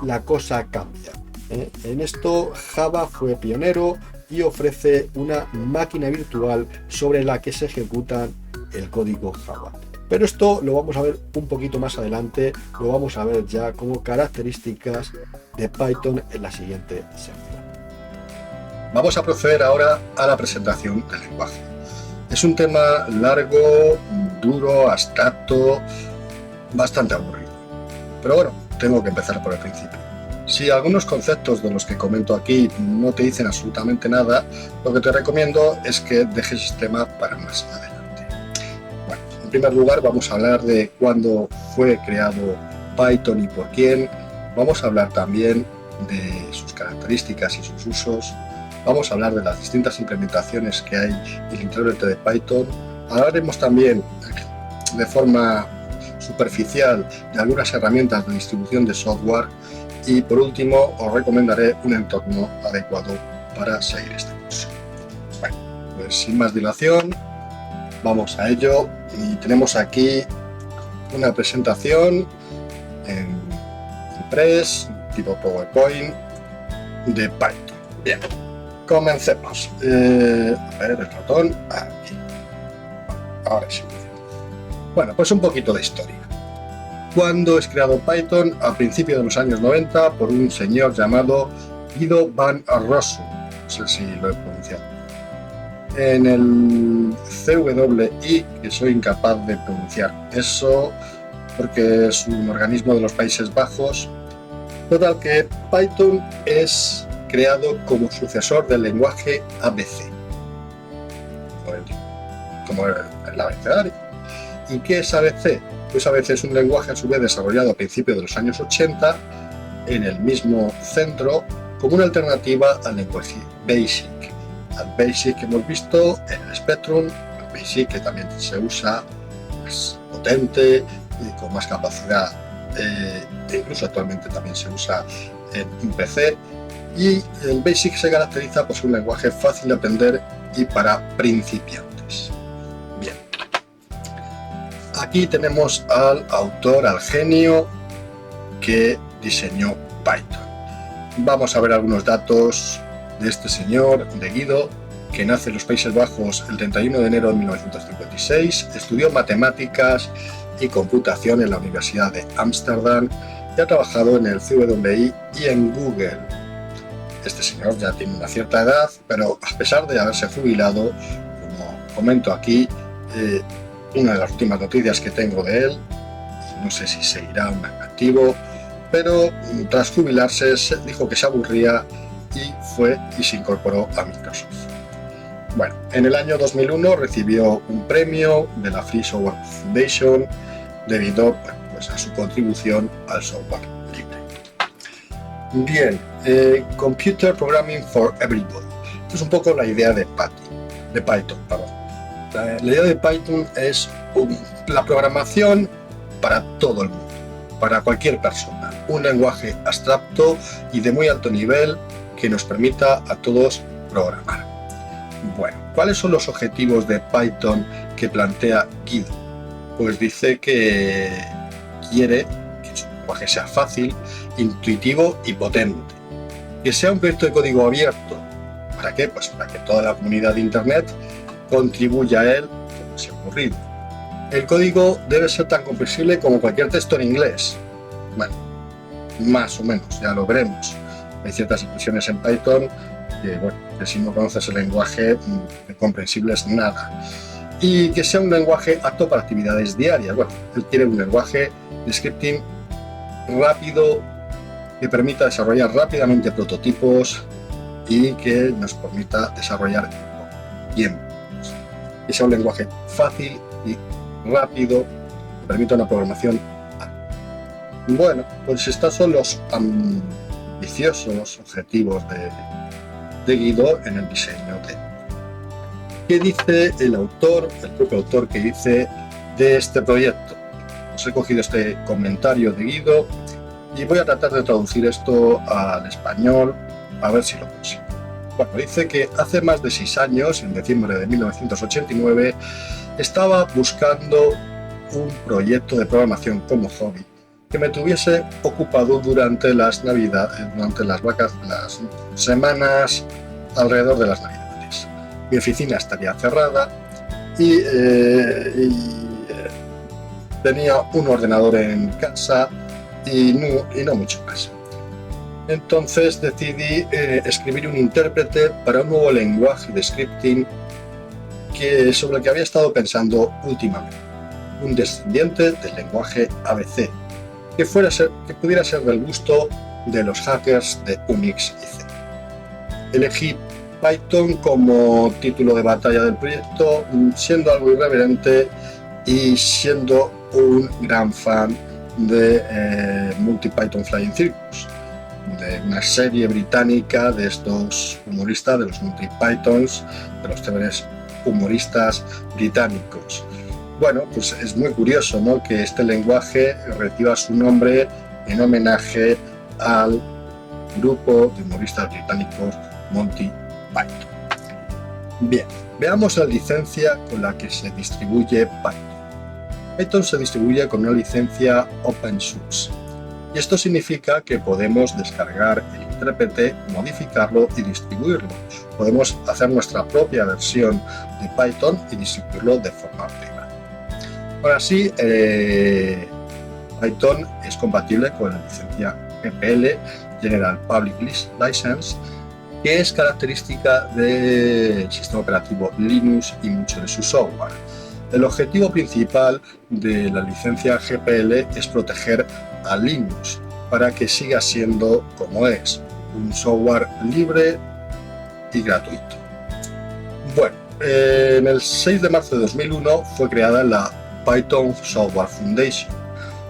la cosa cambia. En esto Java fue pionero y ofrece una máquina virtual sobre la que se ejecuta el código Java. Pero esto lo vamos a ver un poquito más adelante, lo vamos a ver ya como características de Python en la siguiente sección. Vamos a proceder ahora a la presentación del lenguaje. Es un tema largo, duro, abstracto, bastante aburrido. Pero bueno, tengo que empezar por el principio. Si algunos conceptos de los que comento aquí no te dicen absolutamente nada, lo que te recomiendo es que dejes este tema para más adelante. Bueno, en primer lugar vamos a hablar de cuándo fue creado Python y por quién. Vamos a hablar también de sus características y sus usos. Vamos a hablar de las distintas implementaciones que hay en el interior de Python. Hablaremos también de forma superficial de algunas herramientas de distribución de software y por último os recomendaré un entorno adecuado para seguir este curso. Bueno, pues sin más dilación, vamos a ello y tenemos aquí una presentación en Impress, tipo PowerPoint, de Python. Bien, comencemos. A ver, el ratón, aquí. Ahora sí. Bueno, pues un poquito de historia. Cuando es creado Python a principios de los años 90 por un señor llamado Guido van Rossum, no sé si lo he pronunciado, en el CWI, que soy incapaz de pronunciar eso porque es un organismo de los Países Bajos. Total que Python es creado como sucesor del lenguaje ABC, como el abecedario. ¿Y qué es ABC? Pues ABC es un lenguaje a su vez desarrollado a principios de los años 80 en el mismo centro como una alternativa al lenguaje BASIC. Al BASIC que hemos visto en el Spectrum, el BASIC que también se usa más potente y con más capacidad, incluso actualmente también se usa en un PC. Y el BASIC se caracteriza por ser un lenguaje fácil de aprender y para principiantes. Bien. Aquí tenemos al autor, al genio que diseñó Python. Vamos a ver algunos datos de este señor, de Guido, que nace en los Países Bajos el 31 de enero de 1956, estudió matemáticas y computación en la Universidad de Ámsterdam y ha trabajado en el CWI y en Google. Este señor ya tiene una cierta edad, pero a pesar de haberse jubilado, como comento aquí, una de las últimas noticias que tengo de él, no sé si seguirá en activo, pero tras jubilarse dijo que se aburría y se incorporó a Microsoft. Bueno, en el año 2001 recibió un premio de la Free Software Foundation debido pues, a su contribución al software libre. Bien, Computer Programming for Everybody. Esto es un poco la idea de Python. La idea de Python es la programación para todo el mundo, para cualquier persona. Un lenguaje abstracto y de muy alto nivel que nos permita a todos programar. Bueno, ¿cuáles son los objetivos de Python que plantea Guido? Pues dice que quiere que su lenguaje sea fácil, intuitivo y potente. Que sea un proyecto de código abierto. ¿Para qué? Pues para que toda la comunidad de Internet contribuya a él, como se ha ocurrido. El código debe ser tan comprensible como cualquier texto en inglés. Bueno, más o menos, ya lo veremos. Hay ciertas expresiones en Python que si no conoces el lenguaje, comprensible es nada. Y que sea un lenguaje apto para actividades diarias. Bueno, él quiere un lenguaje de scripting rápido que permita desarrollar rápidamente prototipos y que nos permita desarrollar tiempo. Que sea un lenguaje fácil y rápido que permita una programación. Bueno, pues estos son los ambiciosos objetivos de Guido en el diseño de. ¿Qué dice el propio autor que dice de este proyecto? Os he cogido este comentario de Guido y voy a tratar de traducir esto al español a ver si lo consigo. Bueno, dice que hace más de 6 años, en diciembre de 1989, estaba buscando un proyecto de programación como hobby que me tuviese ocupado durante las Navidades, durante las semanas alrededor de las Navidades. Mi oficina estaría cerrada y tenía un ordenador en casa y no mucho más. Entonces decidí escribir un intérprete para un nuevo lenguaje de scripting sobre el que había estado pensando últimamente, un descendiente del lenguaje ABC, que pudiera ser del gusto de los hackers de Unix y C. Elegí Python como título de batalla del proyecto, siendo algo irreverente y siendo un gran fan de MultiPython Flying Circus, de una serie británica de estos humoristas, de los MultiPythons, de los célebres humoristas británicos. Bueno, pues es muy curioso, ¿no?, que este lenguaje reciba su nombre en homenaje al grupo de humoristas británicos Monty Python. Bien, veamos la licencia con la que se distribuye Python. Python se distribuye con una licencia open source, y esto significa que podemos descargar el intérprete, modificarlo y distribuirlo. Podemos hacer nuestra propia versión de Python y distribuirlo de forma privada. Ahora sí, Python es compatible con la licencia GPL, General Public License, que es característica del sistema operativo Linux y mucho de su software. El objetivo principal de la licencia GPL es proteger a Linux para que siga siendo como es, un software libre y gratuito. Bueno, en el 6 de marzo de 2001 fue creada la Python Software Foundation,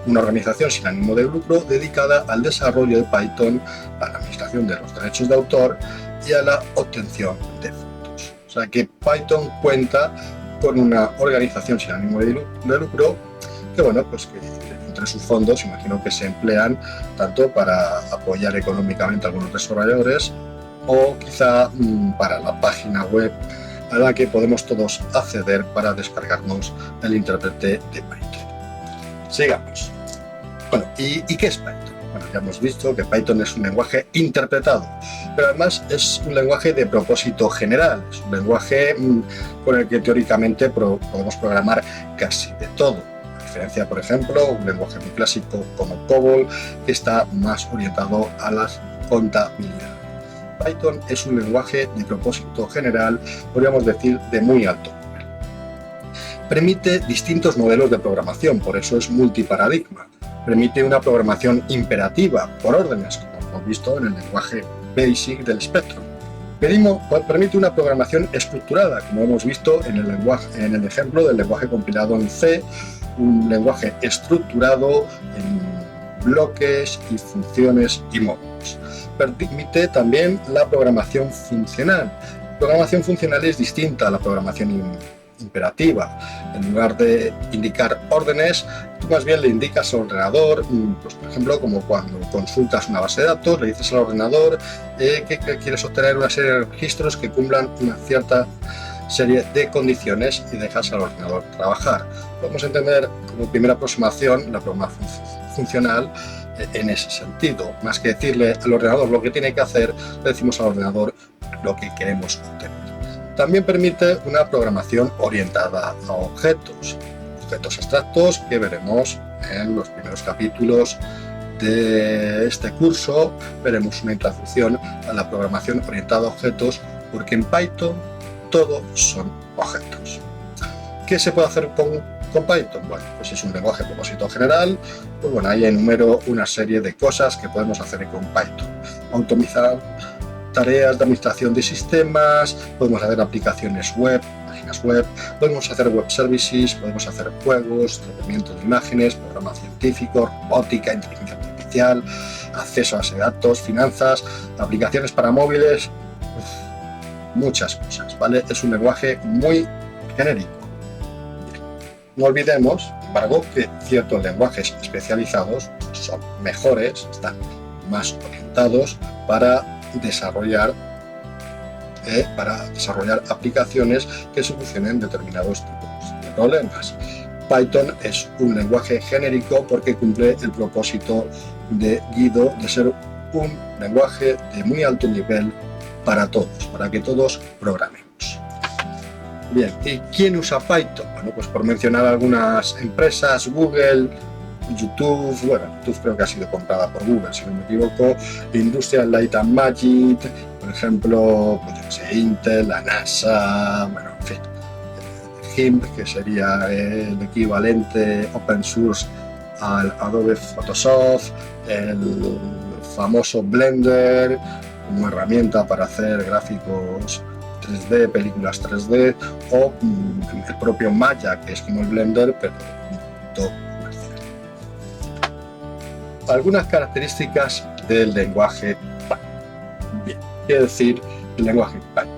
una organización sin ánimo de lucro dedicada al desarrollo de Python, a la administración de los derechos de autor y a la obtención de fondos. O sea que Python cuenta con una organización sin ánimo de lucro que, bueno, pues que entre sus fondos imagino que se emplean tanto para apoyar económicamente a algunos desarrolladores o quizá para la página web a la que podemos todos acceder para descargarnos el intérprete de Python. Sigamos. Bueno, ¿y qué es Python? Bueno, ya hemos visto que Python es un lenguaje interpretado, pero además es un lenguaje de propósito general, es un lenguaje con el que teóricamente podemos programar casi de todo. A diferencia, por ejemplo, un lenguaje muy clásico como COBOL, que está más orientado a la contabilidad. Python es un lenguaje de propósito general, podríamos decir, de muy alto nivel. Permite distintos modelos de programación, por eso es multiparadigma. Permite una programación imperativa, por órdenes, como hemos visto en el lenguaje BASIC del Spectrum. Permite una programación estructurada, como hemos visto en el ejemplo del lenguaje compilado en C, un lenguaje estructurado en bloques y funciones y módulos. Permite también la programación funcional. La programación funcional es distinta a la programación imperativa. En lugar de indicar órdenes, tú más bien le indicas al ordenador, pues por ejemplo, como cuando consultas una base de datos, le dices al ordenador que quieres obtener una serie de registros que cumplan una cierta serie de condiciones y dejas al ordenador trabajar. Podemos entender como primera aproximación la programación funcional en ese sentido. Más que decirle al ordenador lo que tiene que hacer, le decimos al ordenador lo que queremos obtener. También permite una programación orientada a objetos abstractos que veremos en los primeros capítulos de este curso. Veremos una introducción a la programación orientada a objetos, porque en Python todo son objetos. ¿Qué se puede hacer con Python? Bueno, pues es un lenguaje de propósito general. Pues bueno, ahí enumero una serie de cosas que podemos hacer con Python. Automatizar tareas de administración de sistemas, podemos hacer aplicaciones web, páginas web, podemos hacer web services, podemos hacer juegos, tratamiento de imágenes, programa científico, robótica, inteligencia artificial, acceso a base de datos, finanzas, aplicaciones para móviles, muchas cosas, ¿vale? Es un lenguaje muy genérico. No olvidemos, sin embargo, que ciertos lenguajes especializados son mejores, están más orientados para desarrollar aplicaciones que solucionen determinados tipos de problemas. Python es un lenguaje genérico porque cumple el propósito de Guido de ser un lenguaje de muy alto nivel para todos, para que todos programemos. Bien, ¿y quién usa Python? Bueno, pues por mencionar algunas empresas, Google, YouTube, bueno, YouTube creo que ha sido comprada por Google, si no me equivoco, Industrial Light and Magic, por ejemplo, pues yo no sé, Intel, la NASA, bueno, en fin, GIMP, que sería el equivalente open source al Adobe Photoshop, el famoso Blender como herramienta para hacer gráficos 3D, películas 3D, o el propio Maya, que es como el Blender, pero comercial. Algunas características del lenguaje Python. Bien, ¿qué decir el lenguaje Python?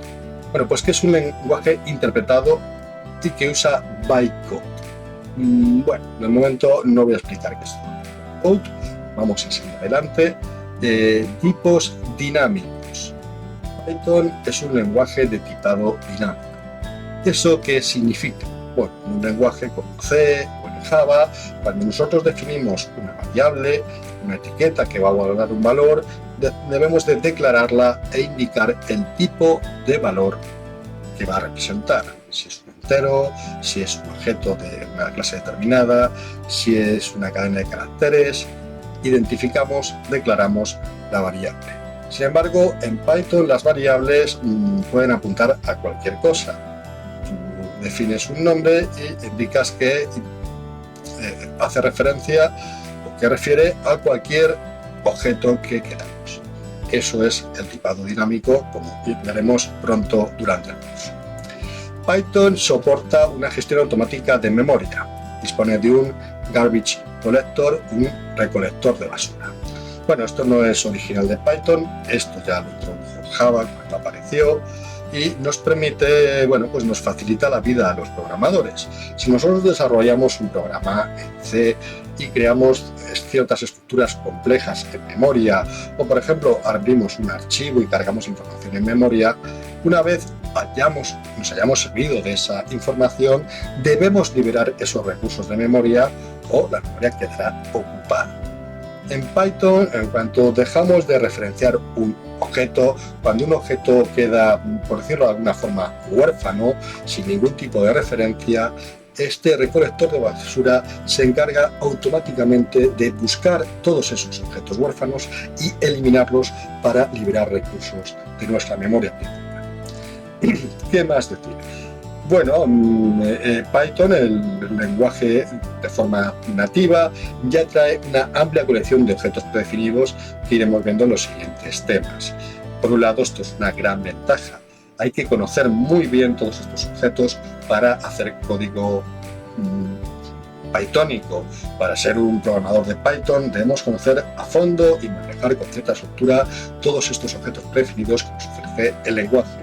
Bueno, pues que es un lenguaje interpretado y que usa bytecode. Bueno, de momento no voy a explicar qué es bytecode, vamos a seguir adelante. Tipos dinámicos. Python es un lenguaje de tipado dinámico. ¿Eso qué significa? Bueno, en un lenguaje como C o en Java, cuando nosotros definimos una variable, una etiqueta que va a guardar un valor, debemos de declararla e indicar el tipo de valor que va a representar. Si es un entero, si es un objeto de una clase determinada, si es una cadena de caracteres, identificamos, declaramos la variable. Sin embargo, en Python las variables pueden apuntar a cualquier cosa. Tú defines un nombre y indicas que hace referencia o que refiere a cualquier objeto que queramos. Eso es el tipado dinámico, como veremos pronto durante el curso. Python soporta una gestión automática de memoria. Dispone de un garbage collector, un recolector de basura. Bueno, esto no es original de Python, esto ya lo introdujo Java cuando apareció y nos permite, bueno, pues nos facilita la vida a los programadores. Si nosotros desarrollamos un programa en C y creamos ciertas estructuras complejas en memoria, o por ejemplo abrimos un archivo y cargamos información en memoria, una vez nos hayamos servido de esa información, debemos liberar esos recursos de memoria o la memoria quedará ocupada. En Python, en cuanto dejamos de referenciar un objeto, cuando un objeto queda, por decirlo de alguna forma, huérfano, sin ningún tipo de referencia, este recolector de basura se encarga automáticamente de buscar todos esos objetos huérfanos y eliminarlos para liberar recursos de nuestra memoria principal. ¿Qué más decir? Bueno, Python, el lenguaje de forma nativa, ya trae una amplia colección de objetos predefinidos que iremos viendo en los siguientes temas. Por un lado, esto es una gran ventaja. Hay que conocer muy bien todos estos objetos para hacer código pythónico. Para ser un programador de Python debemos conocer a fondo y manejar con cierta soltura todos estos objetos predefinidos que nos ofrece el lenguaje.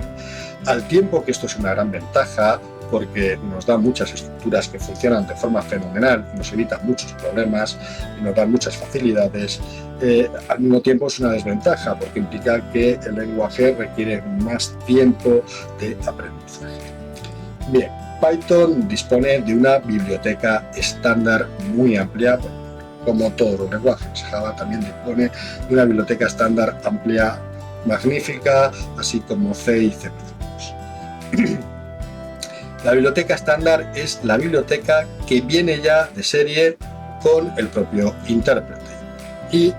Al tiempo que esto es una gran ventaja porque nos da muchas estructuras que funcionan de forma fenomenal y nos evitan muchos problemas y nos dan muchas facilidades, al mismo tiempo es una desventaja porque implica que el lenguaje requiere más tiempo de aprendizaje. Bien, Python dispone de una biblioteca estándar muy amplia, como todos los lenguajes. Java también dispone de una biblioteca estándar amplia, magnífica, así como C y C++. La biblioteca estándar es la biblioteca que viene ya de serie con el propio intérprete y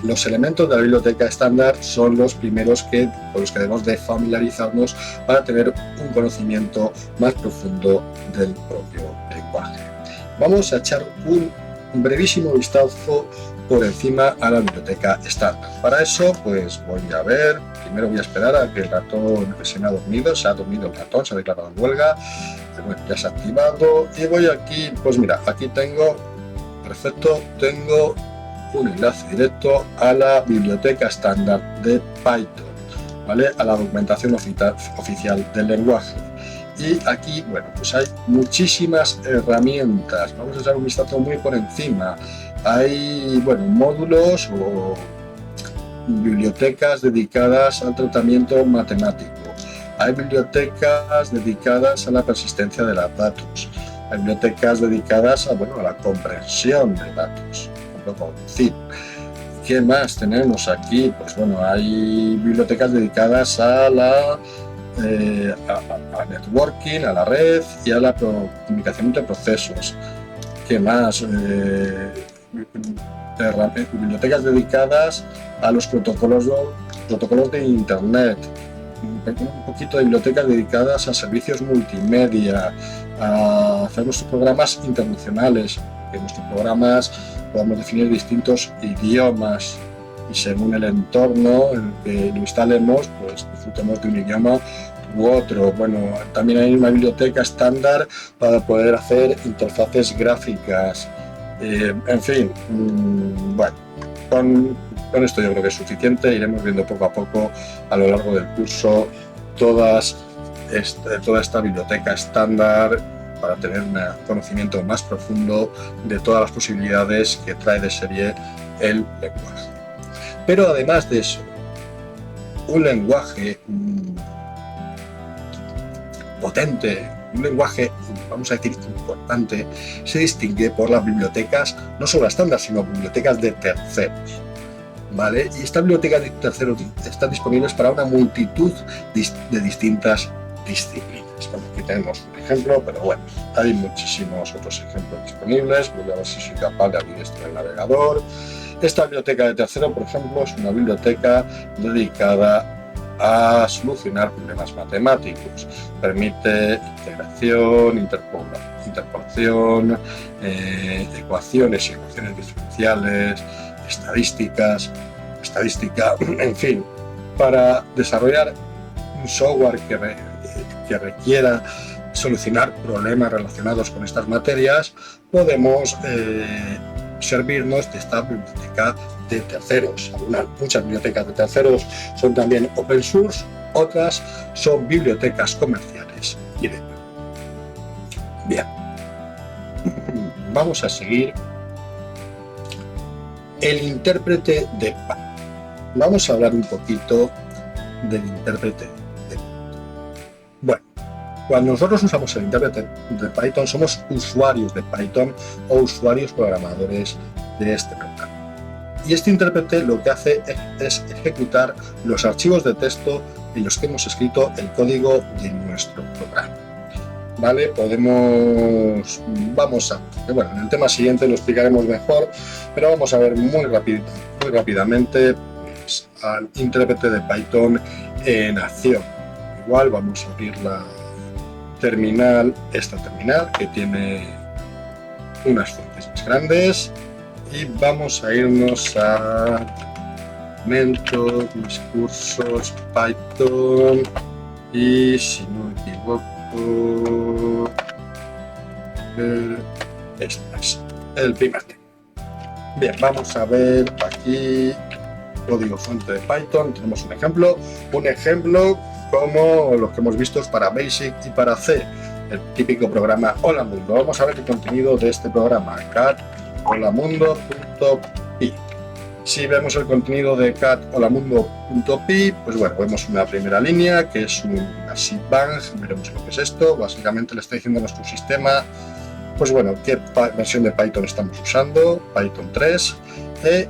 los elementos de la biblioteca estándar son los primeros con los que debemos de familiarizarnos para tener un conocimiento más profundo del propio lenguaje. Vamos a echar un brevísimo vistazo por encima a la biblioteca estándar. Para eso, pues voy a ver, primero voy a esperar a que el ratón se me ha dormido el ratón, se ha declarado en huelga, bueno, ya se ha activado y voy aquí, pues mira, aquí tengo, perfecto, tengo un enlace directo a la biblioteca estándar de Python, ¿vale? A la documentación oficial del lenguaje. Y aquí, bueno, pues hay muchísimas herramientas, vamos a echar un vistazo muy por encima. Hay, bueno, módulos o bibliotecas dedicadas al tratamiento matemático. Hay bibliotecas dedicadas a la persistencia de los datos. Hay bibliotecas dedicadas a, bueno, a la comprensión de datos, por ejemplo, con zip. ¿Qué más tenemos aquí? Pues bueno, hay bibliotecas dedicadas a la a networking, a la red y a la comunicación entre procesos. ¿Qué más? Bibliotecas dedicadas a los protocolos de Internet. Un poquito de bibliotecas dedicadas a servicios multimedia, a hacer nuestros programas internacionales, que en nuestros programas podamos definir distintos idiomas y según el entorno en el que lo instalemos, pues disfrutemos de un idioma u otro. Bueno, también hay una biblioteca estándar para poder hacer interfaces gráficas. En fin, bueno, con esto yo creo que es suficiente. Iremos viendo poco a poco a lo largo del curso toda esta biblioteca estándar para tener un conocimiento más profundo de todas las posibilidades que trae de serie el lenguaje. Pero además de eso, un lenguaje potente, un lenguaje, vamos a decir, importante, se distingue por las bibliotecas, no solo estándar, sino bibliotecas de terceros, ¿vale? Y estas bibliotecas de terceros están disponibles para una multitud de distintas disciplinas. Bueno, aquí tenemos un ejemplo, pero bueno, hay muchísimos otros ejemplos disponibles. Voy a ver si soy capaz de abrir esto en el navegador. Esta biblioteca de tercero, por ejemplo, es una biblioteca dedicada a solucionar problemas matemáticos. Permite integración, interpolación, ecuaciones y ecuaciones diferenciales, estadística, en fin, para desarrollar un software que requiera solucionar problemas relacionados con estas materias, podemos servirnos de esta biblioteca de terceros. Muchas bibliotecas de terceros son también open source, otras son bibliotecas comerciales. Bien, vamos a seguir. El intérprete de Python. Vamos a hablar un poquito del intérprete de Python. Bueno, cuando nosotros usamos el intérprete de Python, somos usuarios de Python o usuarios programadores de este programa. Y este intérprete lo que hace es ejecutar los archivos de texto en los que hemos escrito el código de nuestro programa. ¿Vale? Bueno, en el tema siguiente lo explicaremos mejor, pero vamos a ver muy rápidamente pues, al intérprete de Python en acción. Igual vamos a abrir esta terminal que tiene unas fuentes más grandes y vamos a irnos a documentos, mis cursos, Python y si no me equivoco, este es el primer tema. Bien, vamos a ver aquí código fuente de Python. Tenemos un ejemplo como los que hemos visto para Basic y para C, el típico programa Hola Mundo. Vamos a ver el contenido de este programa, cat holamundo.py. Si vemos el contenido de cat holamundo.py, pues bueno, vemos una primera línea que es una seedbang. Veremos lo que es esto. Básicamente le está diciendo a nuestro sistema, pues bueno, qué versión de Python estamos usando, Python 3,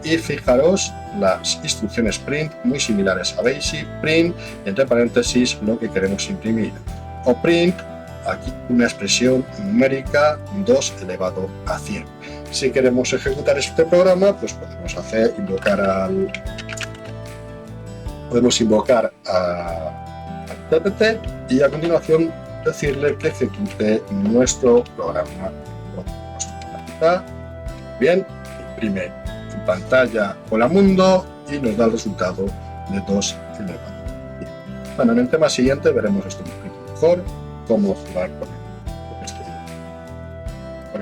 y fijaros las instrucciones print muy similares a Basic, print, entre paréntesis, lo que queremos imprimir, o print, aquí una expresión numérica 2 elevado a 100. Si queremos ejecutar este programa, pues podemos invocar al intérprete y a continuación decirle que ejecute nuestro programa. Bien, imprime en pantalla Hola Mundo y nos da el resultado de 2 elevado. Bien. Bueno, en el tema siguiente veremos esto un poquito mejor, cómo jugar con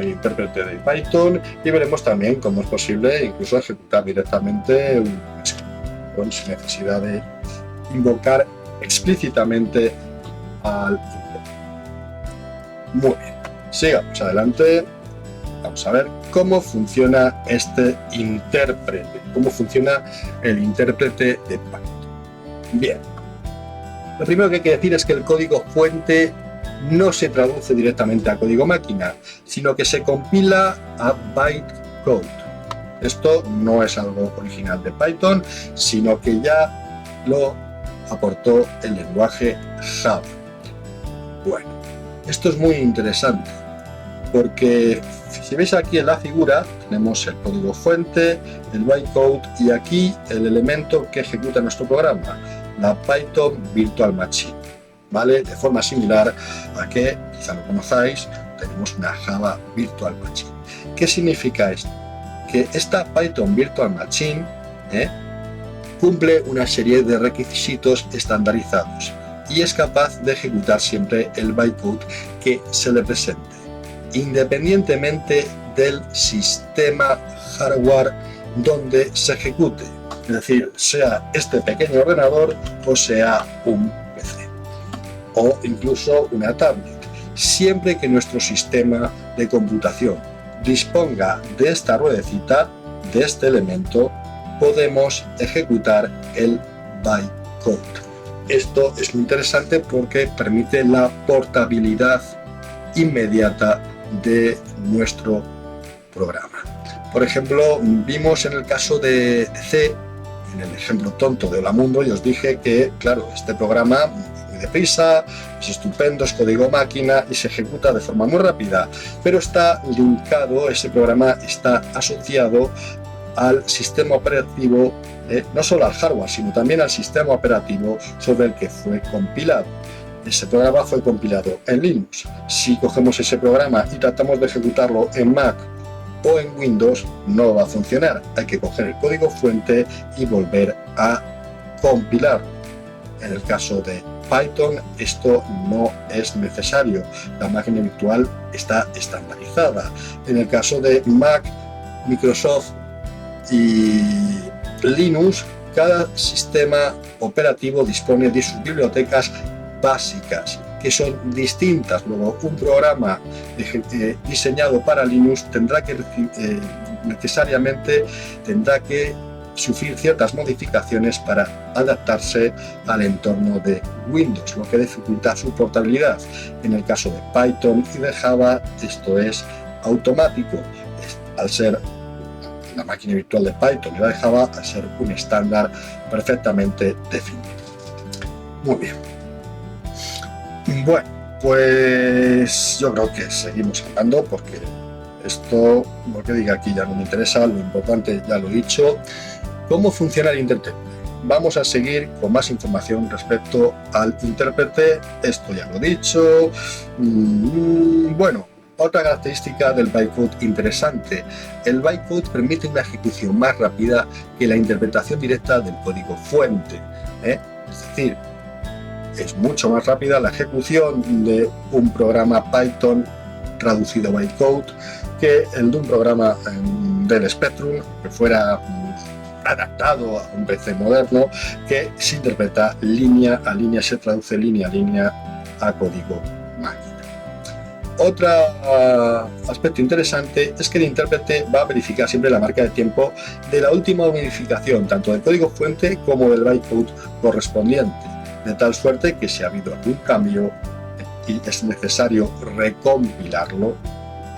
el intérprete de Python y veremos también cómo es posible incluso ejecutar directamente un script sin necesidad de invocar explícitamente al intérprete. Muy bien, sigamos adelante. Vamos a ver cómo funciona este intérprete, cómo funciona el intérprete de Python. Bien, lo primero que hay que decir es que el código fuente no se traduce directamente a código máquina, sino que se compila a bytecode. Esto no es algo original de Python, sino que ya lo aportó el lenguaje Java. Bueno, esto es muy interesante, porque si veis aquí en la figura tenemos el código fuente, el bytecode y aquí el elemento que ejecuta nuestro programa, la Python Virtual Machine, ¿vale? De forma similar a que, quizá lo conozcáis, tenemos una Java Virtual Machine. ¿Qué significa esto? Que esta Python Virtual Machine cumple una serie de requisitos estandarizados y es capaz de ejecutar siempre el bytecode que se le presente, independientemente del sistema hardware donde se ejecute, es decir, sea este pequeño ordenador o sea un PC o incluso una tablet. Siempre que nuestro sistema de computación disponga de esta ruedecita, de este elemento, podemos ejecutar el bytecode. Esto es muy interesante porque permite la portabilidad inmediata de nuestro programa. Por ejemplo, vimos en el caso de C, en el ejemplo tonto de Hola Mundo, y os dije que, claro, este programa muy deprisa, es estupendo, es código máquina y se ejecuta de forma muy rápida, pero está linkado, ese programa está asociado al sistema operativo, no solo al hardware, sino también al sistema operativo sobre el que fue compilado. Ese programa fue compilado en Linux. Si cogemos ese programa y tratamos de ejecutarlo en Mac o en Windows, no va a funcionar. Hay que coger el código fuente y volver a compilarlo. En el caso de Python esto no es necesario. La máquina virtual está estandarizada. En el caso de Mac, Microsoft y Linux, cada sistema operativo dispone de sus bibliotecas básicas, que son distintas. Luego, un programa diseñado para Linux necesariamente tendrá que sufrir ciertas modificaciones para adaptarse al entorno de Windows, lo que dificulta su portabilidad. En el caso de Python y de Java, esto es automático, al ser la máquina virtual de Python y la de Java, al ser un estándar perfectamente definido. Muy bien. Bueno, pues yo creo que seguimos hablando porque esto, lo que diga aquí ya no me interesa, lo importante ya lo he dicho. ¿Cómo funciona el intérprete? Vamos a seguir con más información respecto al intérprete, esto ya lo he dicho. Bueno, otra característica del bytecode interesante, el bytecode permite una ejecución más rápida que la interpretación directa del código fuente, Es decir, es mucho más rápida la ejecución de un programa Python traducido a bytecode que el de un programa del Spectrum que fuera adaptado a un PC moderno que se interpreta línea a línea, se traduce línea a línea a código máquina. Otro aspecto interesante es que el intérprete va a verificar siempre la marca de tiempo de la última modificación, tanto del código fuente como del bytecode correspondiente, de tal suerte que si ha habido algún cambio y es necesario recompilarlo,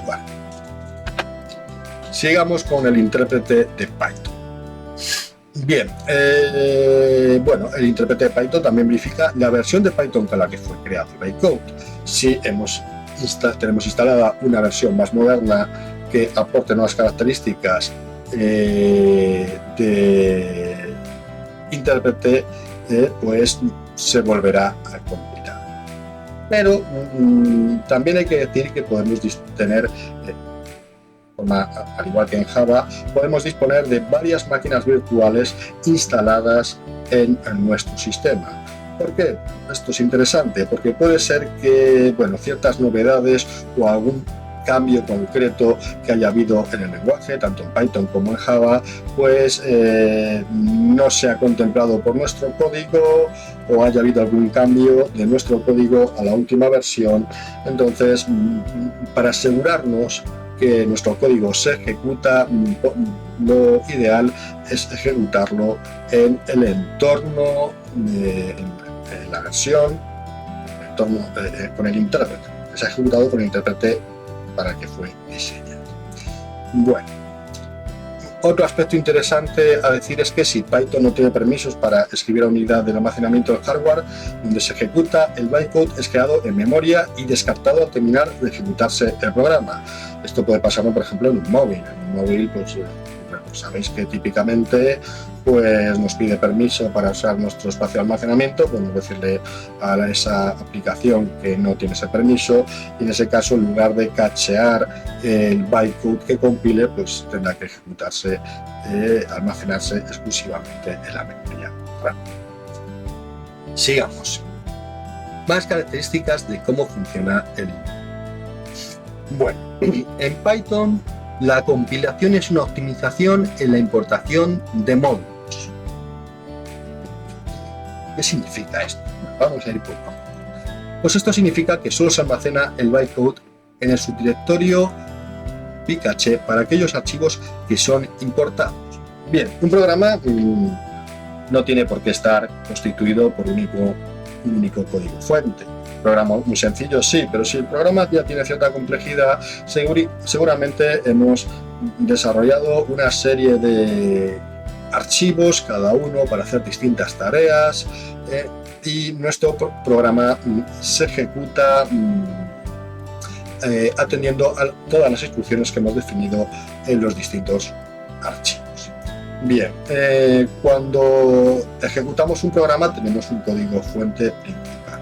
bueno. Sigamos con el intérprete de Python. Bien, bueno, el intérprete de Python también verifica la versión de Python con la que fue creado el bytecode. Si tenemos instalada una versión más moderna que aporte nuevas características de intérprete, pues se volverá a compilar. Pero también hay que decir que podemos tener, al igual que en Java, podemos disponer de varias máquinas virtuales instaladas en nuestro sistema. ¿Por qué? Esto es interesante, porque puede ser que, bueno, ciertas novedades o algún cambio concreto que haya habido en el lenguaje, tanto en Python como en Java, pues no se ha contemplado por nuestro código o haya habido algún cambio de nuestro código a la última versión. Entonces, para asegurarnos que nuestro código se ejecuta, lo ideal es ejecutarlo en el entorno de la versión, entorno, con el intérprete, que se ha ejecutado con el intérprete para el que fue diseñado. Bueno, otro aspecto interesante a decir es que si Python no tiene permisos para escribir a unidad del almacenamiento del hardware donde se ejecuta, el bytecode es creado en memoria y descartado al terminar de ejecutarse el programa. Esto puede pasar, por ejemplo, en un móvil. En un móvil, pues sabéis que típicamente pues nos pide permiso para usar nuestro espacio de almacenamiento, podemos decirle a esa aplicación que no tiene ese permiso, y en ese caso, en lugar de cachear el bytecode que compile, pues tendrá que ejecutarse, almacenarse exclusivamente en la memoria RAM. Sigamos. Más características de cómo funciona el INI. Bueno, en Python la compilación es una optimización en la importación de módulos. ¿Qué significa esto? Bueno, vamos a ir por poco. Pues esto significa que solo se almacena el bytecode en el subdirectorio pcache para aquellos archivos que son importados. Bien, un programa no tiene por qué estar constituido por un único código fuente. Programa muy sencillo, sí, pero si el programa ya tiene cierta complejidad, seguramente hemos desarrollado una serie de archivos, cada uno para hacer distintas tareas, y nuestro programa se ejecuta atendiendo a todas las instrucciones que hemos definido en los distintos archivos. Bien, cuando ejecutamos un programa tenemos un código fuente principal.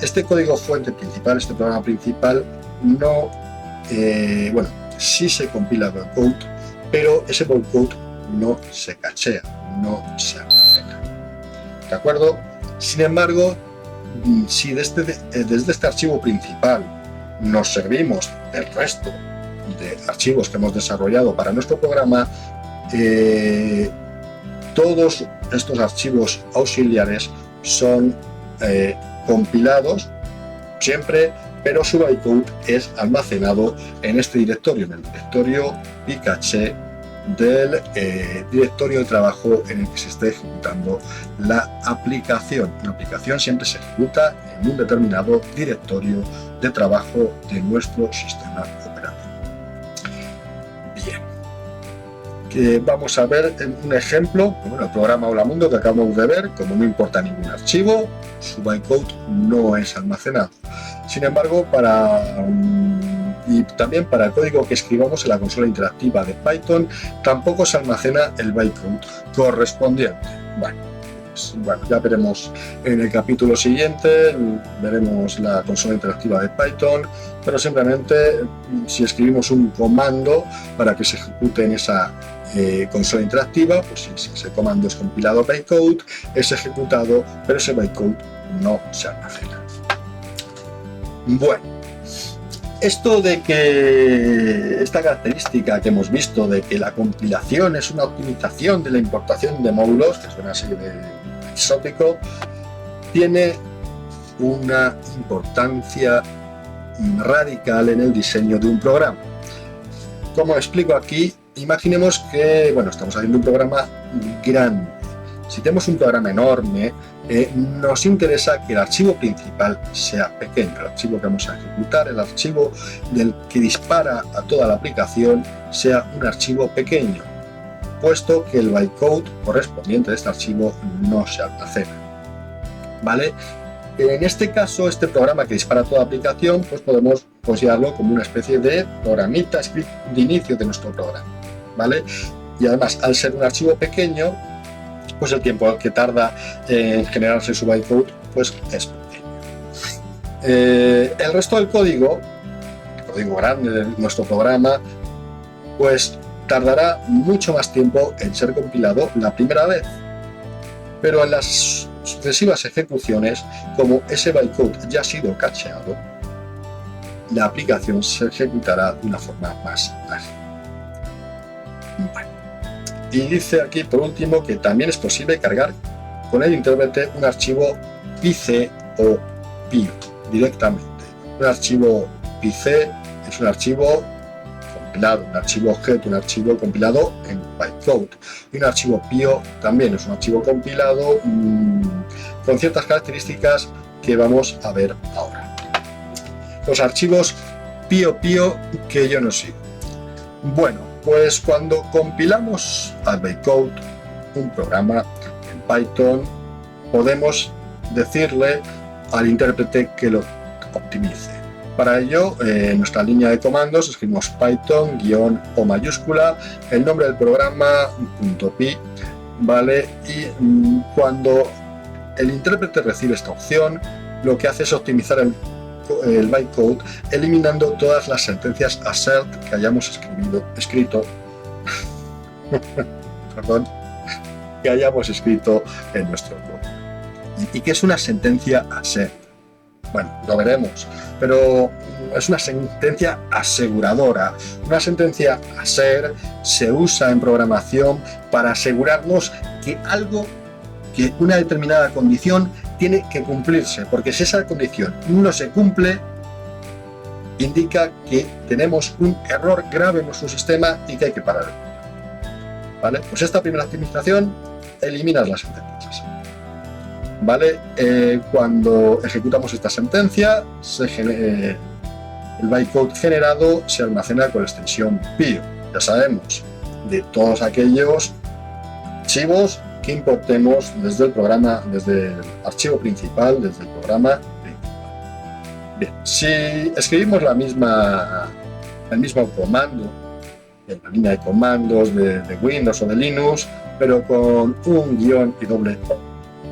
Este código fuente principal, este programa principal, sí se compila bytecode, pero ese bytecode no se cachea, no se almacena. ¿De acuerdo? Sin embargo, si desde este archivo principal nos servimos del resto de archivos que hemos desarrollado para nuestro programa, todos estos archivos auxiliares son compilados siempre, pero su bytecode es almacenado en este directorio, en el directorio pcache del directorio de trabajo en el que se esté ejecutando la aplicación. La aplicación siempre se ejecuta en un determinado directorio de trabajo de nuestro sistema operativo. Bien, vamos a ver un ejemplo. Bueno, el programa Hola Mundo que acabamos de ver, como no importa ningún archivo, su bytecode no es almacenado. Sin embargo, y también para el código que escribamos en la consola interactiva de Python, tampoco se almacena el bytecode correspondiente. Bueno, ya veremos en el capítulo siguiente, veremos la consola interactiva de Python, pero simplemente si escribimos un comando para que se ejecute en esa consola interactiva, pues si ese comando es compilado bytecode, es ejecutado, pero ese bytecode no se almacena. Bueno, esto de que esta característica que hemos visto de que la compilación es una optimización de la importación de módulos, que suena así de exótico, tiene una importancia radical en el diseño de un programa. Como explico aquí, imaginemos que estamos haciendo un programa grande. Si tenemos un programa enorme, nos interesa que el archivo principal sea pequeño, el archivo que vamos a ejecutar, el archivo del que dispara a toda la aplicación sea un archivo pequeño, puesto que el bytecode correspondiente de este archivo no se almacena. ¿Vale? En este caso, este programa que dispara a toda la aplicación, pues podemos considerarlo como una especie de programita, script de inicio de nuestro programa. ¿Vale? Y además, al ser un archivo pequeño, pues el tiempo que tarda en generarse su bytecode pues es pequeño. El resto del código, el código grande de nuestro programa, pues tardará mucho más tiempo en ser compilado la primera vez, pero en las sucesivas ejecuciones, como ese bytecode ya ha sido cacheado, la aplicación se ejecutará de una forma más ágil. Bueno. Y dice aquí, por último, que también es posible cargar con el intérprete un archivo PIC o PIO directamente. Un archivo PIC es un archivo compilado, un archivo objeto, un archivo compilado en bytecode. Y un archivo PIO también es un archivo compilado con ciertas características que vamos a ver ahora. Los archivos PIO que yo no sigo. Bueno, pues cuando compilamos al bytecode, un programa en Python, podemos decirle al intérprete que lo optimice. Para ello, en nuestra línea de comandos escribimos Python -o mayúscula, el nombre del programa .py, ¿vale? Y cuando el intérprete recibe esta opción, lo que hace es optimizar el bytecode eliminando todas las sentencias assert que hayamos escrito perdón, que hayamos escrito en nuestro código. ¿Y qué es una sentencia assert? Bueno, lo veremos, pero es una sentencia aseguradora. Una sentencia assert se usa en programación para asegurarnos que una determinada condición tiene que cumplirse, porque si esa condición no se cumple, indica que tenemos un error grave en nuestro sistema y que hay que parar. ¿Vale? Pues esta primera optimización eliminas las sentencias. ¿Vale? Cuando ejecutamos esta sentencia, el bytecode generado se almacena con la extensión PIO. Ya sabemos, de todos aquellos archivos que importemos desde el programa, desde el archivo principal, desde el programa principal. Bien, si escribimos el mismo comando en la línea de comandos de Windows o de Linux, pero con un guión y doble O,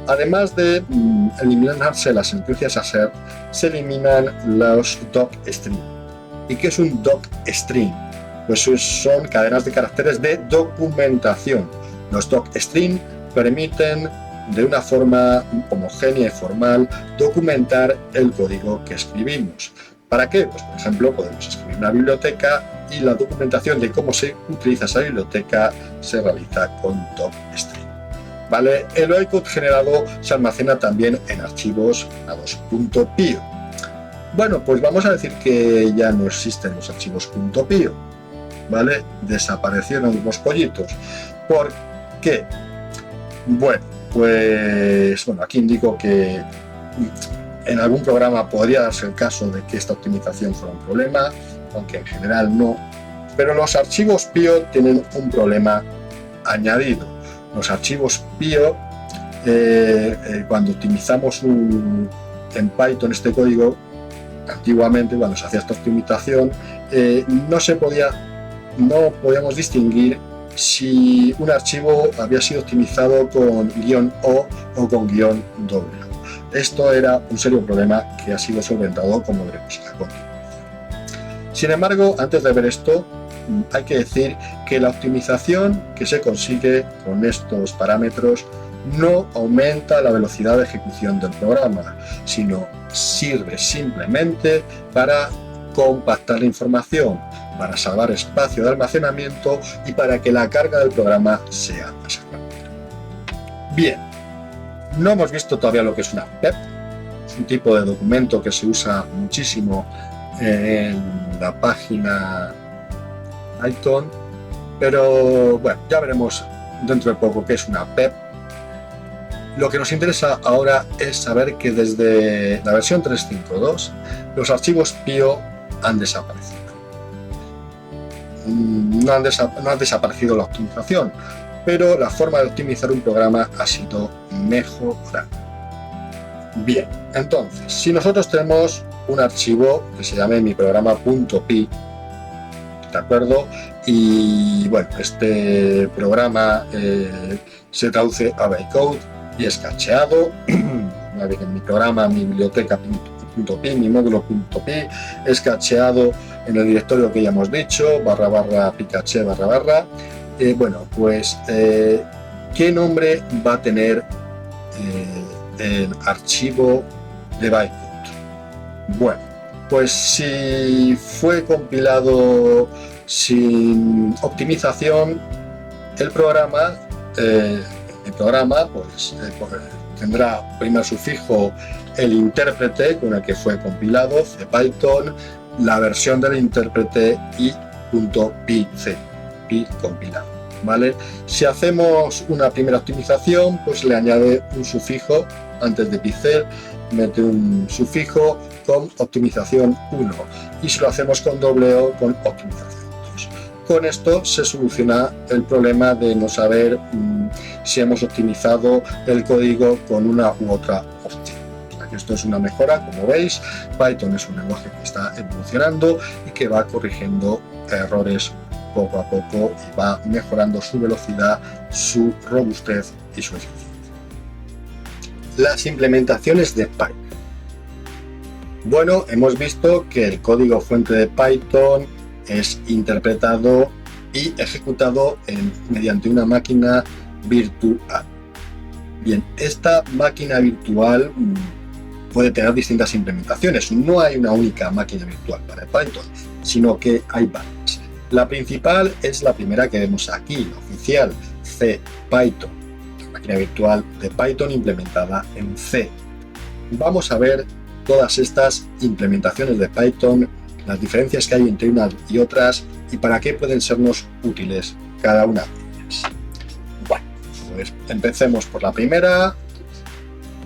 además de eliminarse las sentencias assert, se eliminan los docstring. ¿Y qué es un docstring? Pues son cadenas de caracteres de documentación. Los docstring permiten de una forma homogénea y formal documentar el código que escribimos. ¿Para qué? Pues por ejemplo podemos escribir una biblioteca y la documentación de cómo se utiliza esa biblioteca se realiza con docstring. ¿Vale? El bytecode generado se almacena también en archivos .pio. Bueno, pues vamos a decir que ya no existen los archivos .pio, ¿vale? Desaparecieron los pollitos. ¿Por qué? Bueno, pues aquí indico que en algún programa podría darse el caso de que esta optimización fuera un problema, aunque en general no. Pero los archivos PIO tienen un problema añadido. Los archivos PIO, cuando optimizamos en Python este código, antiguamente cuando se hacía esta optimización, no podíamos distinguir si un archivo había sido optimizado con -o o con -w. Esto era un serio problema que ha sido solventado, como veremos a continuación. Sin embargo, antes de ver esto, hay que decir que la optimización que se consigue con estos parámetros no aumenta la velocidad de ejecución del programa, sino sirve simplemente para compactar la información, para salvar espacio de almacenamiento y para que la carga del programa sea más rápida. Bien, no hemos visto todavía lo que es una PEP. Es un tipo de documento que se usa muchísimo en la página Python, pero bueno, ya veremos dentro de poco qué es una PEP. Lo que nos interesa ahora es saber que desde la versión 3.5.2 los archivos PIO han desaparecido. No ha desaparecido la optimización, pero la forma de optimizar un programa ha sido mejorada. Bien, entonces, si nosotros tenemos un archivo que se llame mi programa.py, ¿de acuerdo? Y bueno, este programa se traduce a bytecode y es cacheado. En mi programa, mi biblioteca.py, mi módulo.py es cacheado en el directorio que ya hemos dicho, / picache /. Bueno, pues ¿qué nombre va a tener el archivo de bytecode? Bueno, pues si fue compilado sin optimización, el programa pues, tendrá primer sufijo el intérprete con el que fue compilado, CPython, la versión del intérprete y .pyc, pi compilado, ¿vale? Si hacemos una primera optimización, pues le añade un sufijo antes de pixel mete un sufijo con optimización 1 y si lo hacemos con doble O, con optimización 2. Con esto se soluciona el problema de no saber si hemos optimizado el código con una u otra opción. Esto es una mejora, como veis. Python es un lenguaje que está evolucionando y que va corrigiendo errores poco a poco y va mejorando su velocidad, su robustez y su eficiencia. Las implementaciones de Python. Bueno, hemos visto que el código fuente de Python es interpretado y ejecutado mediante una máquina virtual. Bien, esta máquina virtual puede tener distintas implementaciones. No hay una única máquina virtual para Python, sino que hay varias. La principal es la primera que vemos aquí, la oficial, CPython, la máquina virtual de Python implementada en C. Vamos a ver todas estas implementaciones de Python, las diferencias que hay entre unas y otras y para qué pueden sernos útiles cada una de ellas. Bueno, pues empecemos por la primera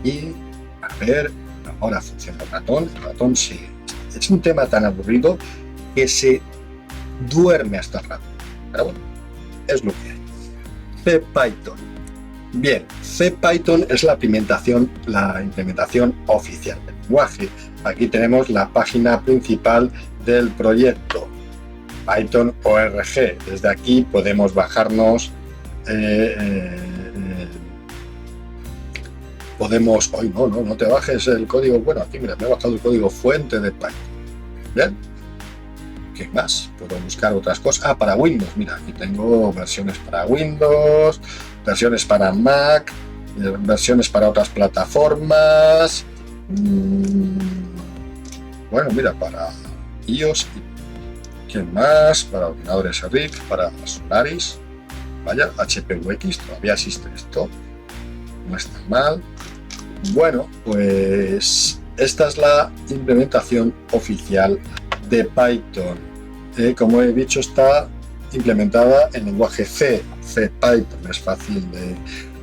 y a ver. Ahora funciona el ratón. El ratón sí. Es un tema tan aburrido que se duerme hasta el ratón. Pero bueno, es lo que hay. CPython. Bien, CPython es la implementación oficial del lenguaje. Aquí tenemos la página principal del proyecto, Python ORG. Desde aquí podemos bajarnos hoy no te bajes el código. Bueno, aquí mira, me he bajado el código fuente de Python. Bien, ¿qué más? Puedo buscar otras cosas. Para Windows, mira, aquí tengo versiones para Windows, versiones para Mac, versiones para otras plataformas. Bueno, mira, para iOS, ¿qué más? Para ordenadores RIC, para Solaris. Vaya, HPUX, todavía existe esto. No está mal. Bueno, pues esta es la implementación oficial de Python. Como he dicho, está implementada en lenguaje C. CPython es fácil de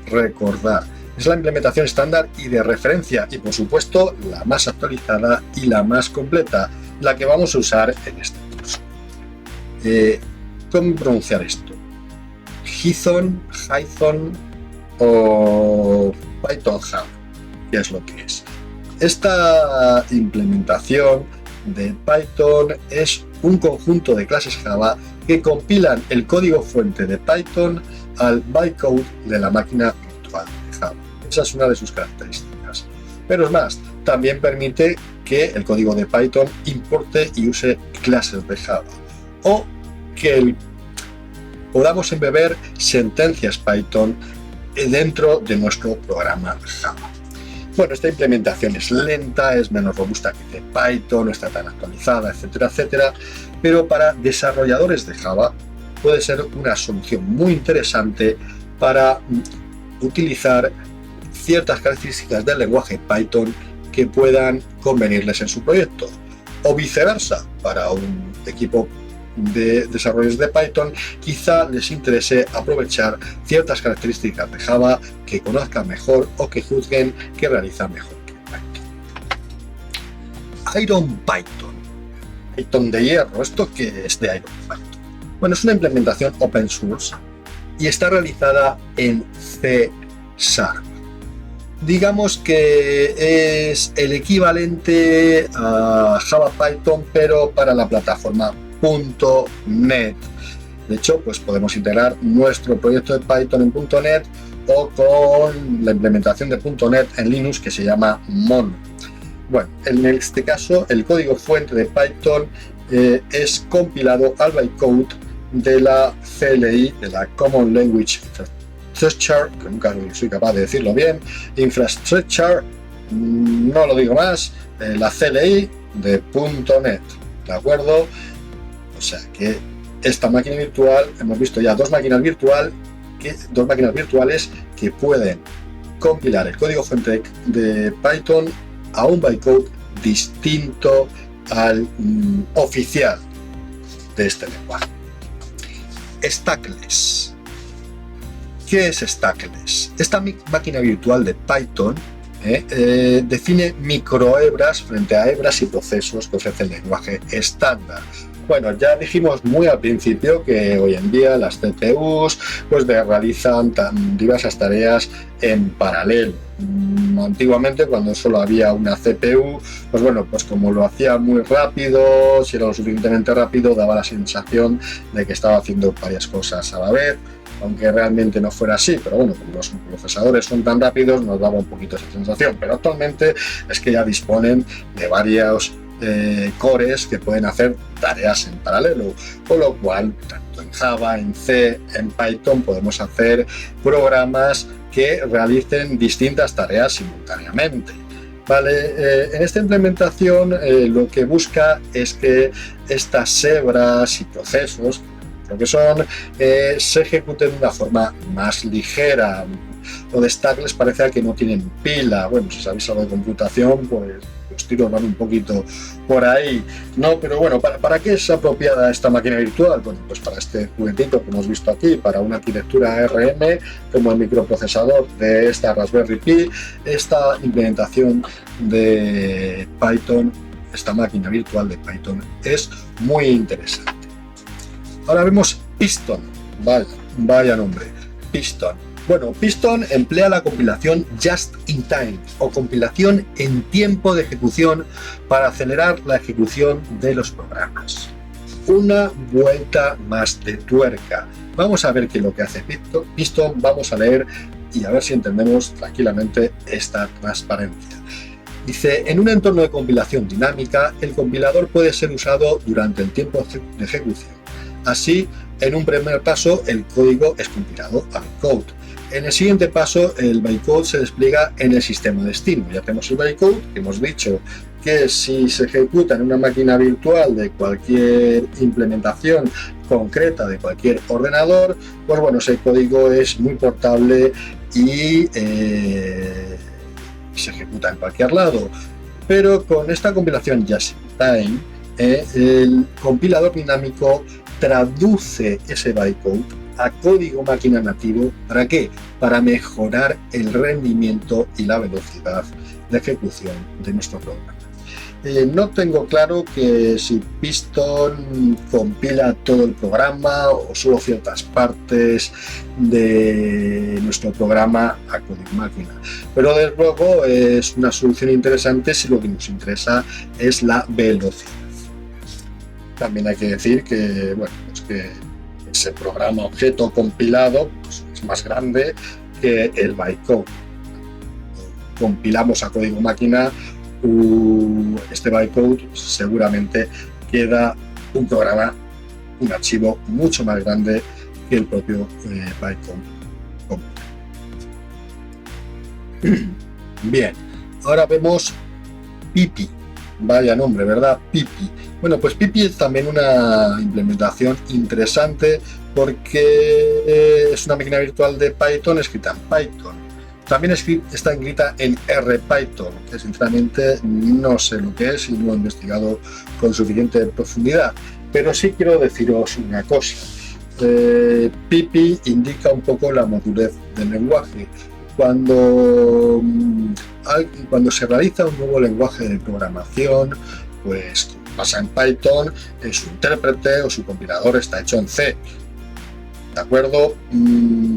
recordar. Es la implementación estándar y de referencia y, por supuesto, la más actualizada y la más completa, la que vamos a usar en este curso. ¿Cómo pronunciar esto? Python o Python Java, que es lo que es. Esta implementación de Python es un conjunto de clases Java que compilan el código fuente de Python al bytecode de la máquina virtual de Java. Esa es una de sus características. Pero es más, también permite que el código de Python importe y use clases de Java o que podamos embeber sentencias Python dentro de nuestro programa Java. Bueno, esta implementación es lenta, es menos robusta que Python, no está tan actualizada, etcétera, etcétera, pero para desarrolladores de Java puede ser una solución muy interesante para utilizar ciertas características del lenguaje Python que puedan convenirles en su proyecto, o viceversa, para un equipo de desarrollos de Python quizá les interese aprovechar ciertas características de Java que conozcan mejor o que juzguen que realizan mejor que Python. IronPython, Python de hierro. ¿Esto qué es de IronPython? Bueno, es una implementación open source y está realizada en C#. Digamos que es el equivalente a Java Python, pero para la plataforma .NET. De hecho, pues podemos integrar nuestro proyecto de Python en .NET o con la implementación de .NET en Linux que se llama Mono. Bueno, en este caso el código fuente de Python es compilado al bytecode de la CLI, de la Common Language Infrastructure, que nunca soy capaz de decirlo bien, Infrastructure, no lo digo más, la CLI de .NET, ¿de acuerdo? O sea que esta máquina virtual, hemos visto ya dos máquinas virtuales que pueden compilar el código fuente de Python a un bytecode distinto al oficial de este lenguaje. Stackless. ¿Qué es Stackless? Esta máquina virtual de Python define microhebras frente a hebras y procesos que ofrece el lenguaje estándar. Bueno, ya dijimos muy al principio que hoy en día las CPUs pues realizan diversas tareas en paralelo. Antiguamente, cuando solo había una CPU, pues bueno, pues como lo hacía muy rápido, si era lo suficientemente rápido, daba la sensación de que estaba haciendo varias cosas a la vez, aunque realmente no fuera así, pero bueno, como los procesadores son tan rápidos, nos daba un poquito esa sensación. Pero actualmente es que ya disponen de varios cores que pueden hacer tareas en paralelo, con lo cual tanto en Java, en C, en Python podemos hacer programas que realicen distintas tareas simultáneamente. Vale, en esta implementación lo que busca es que estas hebras y procesos, lo que son, se ejecuten de una forma más ligera. Lo de Stackless parece que no tienen pila. Bueno, si sabéis algo de computación, pues los tiros van un poquito por ahí, ¿no? Pero bueno, ¿para qué es apropiada esta máquina virtual? Bueno, pues para este juguetito que hemos visto aquí, para una arquitectura ARM, como el microprocesador de esta Raspberry Pi, esta implementación de Python, esta máquina virtual de Python, es muy interesante. Ahora vemos Piston, vaya nombre, Piston. Bueno, Piston emplea la compilación Just in Time o compilación en tiempo de ejecución para acelerar la ejecución de los programas. Una vuelta más de tuerca. Vamos a ver qué es lo que hace Piston, vamos a leer y a ver si entendemos tranquilamente esta transparencia. Dice, en un entorno de compilación dinámica, el compilador puede ser usado durante el tiempo de ejecución. Así, en un primer paso, el código es compilado a bytecode. En el siguiente paso, el bytecode se despliega en el sistema destino. Ya tenemos el bytecode, que hemos dicho que si se ejecuta en una máquina virtual de cualquier implementación concreta de cualquier ordenador, pues bueno, ese código es muy portable y se ejecuta en cualquier lado. Pero con esta compilación Just in Time, el compilador dinámico traduce ese bytecode a código máquina nativo. ¿Para qué? Para mejorar el rendimiento y la velocidad de ejecución de nuestro programa. No tengo claro que si Piston compila todo el programa o solo ciertas partes de nuestro programa a código máquina, pero desde luego es una solución interesante si lo que nos interesa es la velocidad. También hay que decir que, bueno, pues que ese programa objeto compilado pues, es más grande que el bytecode. Compilamos a código máquina este bytecode, seguramente queda un programa, un archivo mucho más grande que el propio bytecode. Bien, ahora vemos Pipi. Vaya nombre, ¿verdad? Pipi. Bueno, pues Pipi es también una implementación interesante porque es una máquina virtual de Python escrita en Python. También está escrita en RPython, que sinceramente no sé lo que es y no he investigado con suficiente profundidad. Pero sí quiero deciros una cosa. Pipi indica un poco la madurez del lenguaje. Cuando se realiza un nuevo lenguaje de programación, pues pasa en Python, su intérprete o su compilador está hecho en C, ¿de acuerdo?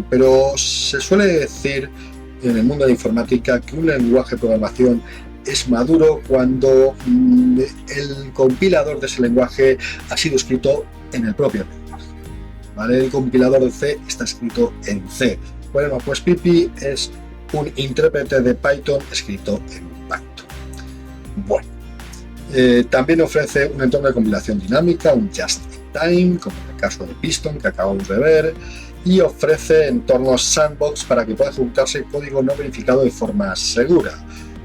Pero se suele decir en el mundo de la informática que un lenguaje de programación es maduro cuando el compilador de ese lenguaje ha sido escrito en el propio lenguaje, ¿vale? El compilador de C está escrito en C. Bueno, pues Pipi es un intérprete de Python escrito en Python. Bueno, también ofrece un entorno de compilación dinámica, un Just in Time, como en el caso de Piston que acabamos de ver, y ofrece entornos sandbox para que pueda ejecutarse código no verificado de forma segura.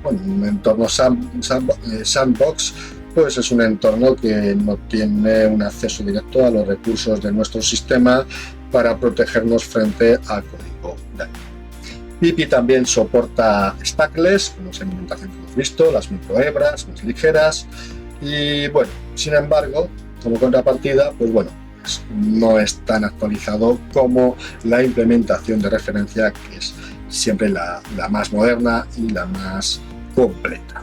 Bueno, un entorno sandbox pues es un entorno que no tiene un acceso directo a los recursos de nuestro sistema para protegernos frente al código daño. Pipi también soporta Stackless, como es la implementación que hemos visto, las microhebras más ligeras, y bueno, sin embargo, como contrapartida, pues bueno, no es tan actualizado como la implementación de referencia que es siempre la más moderna y la más completa.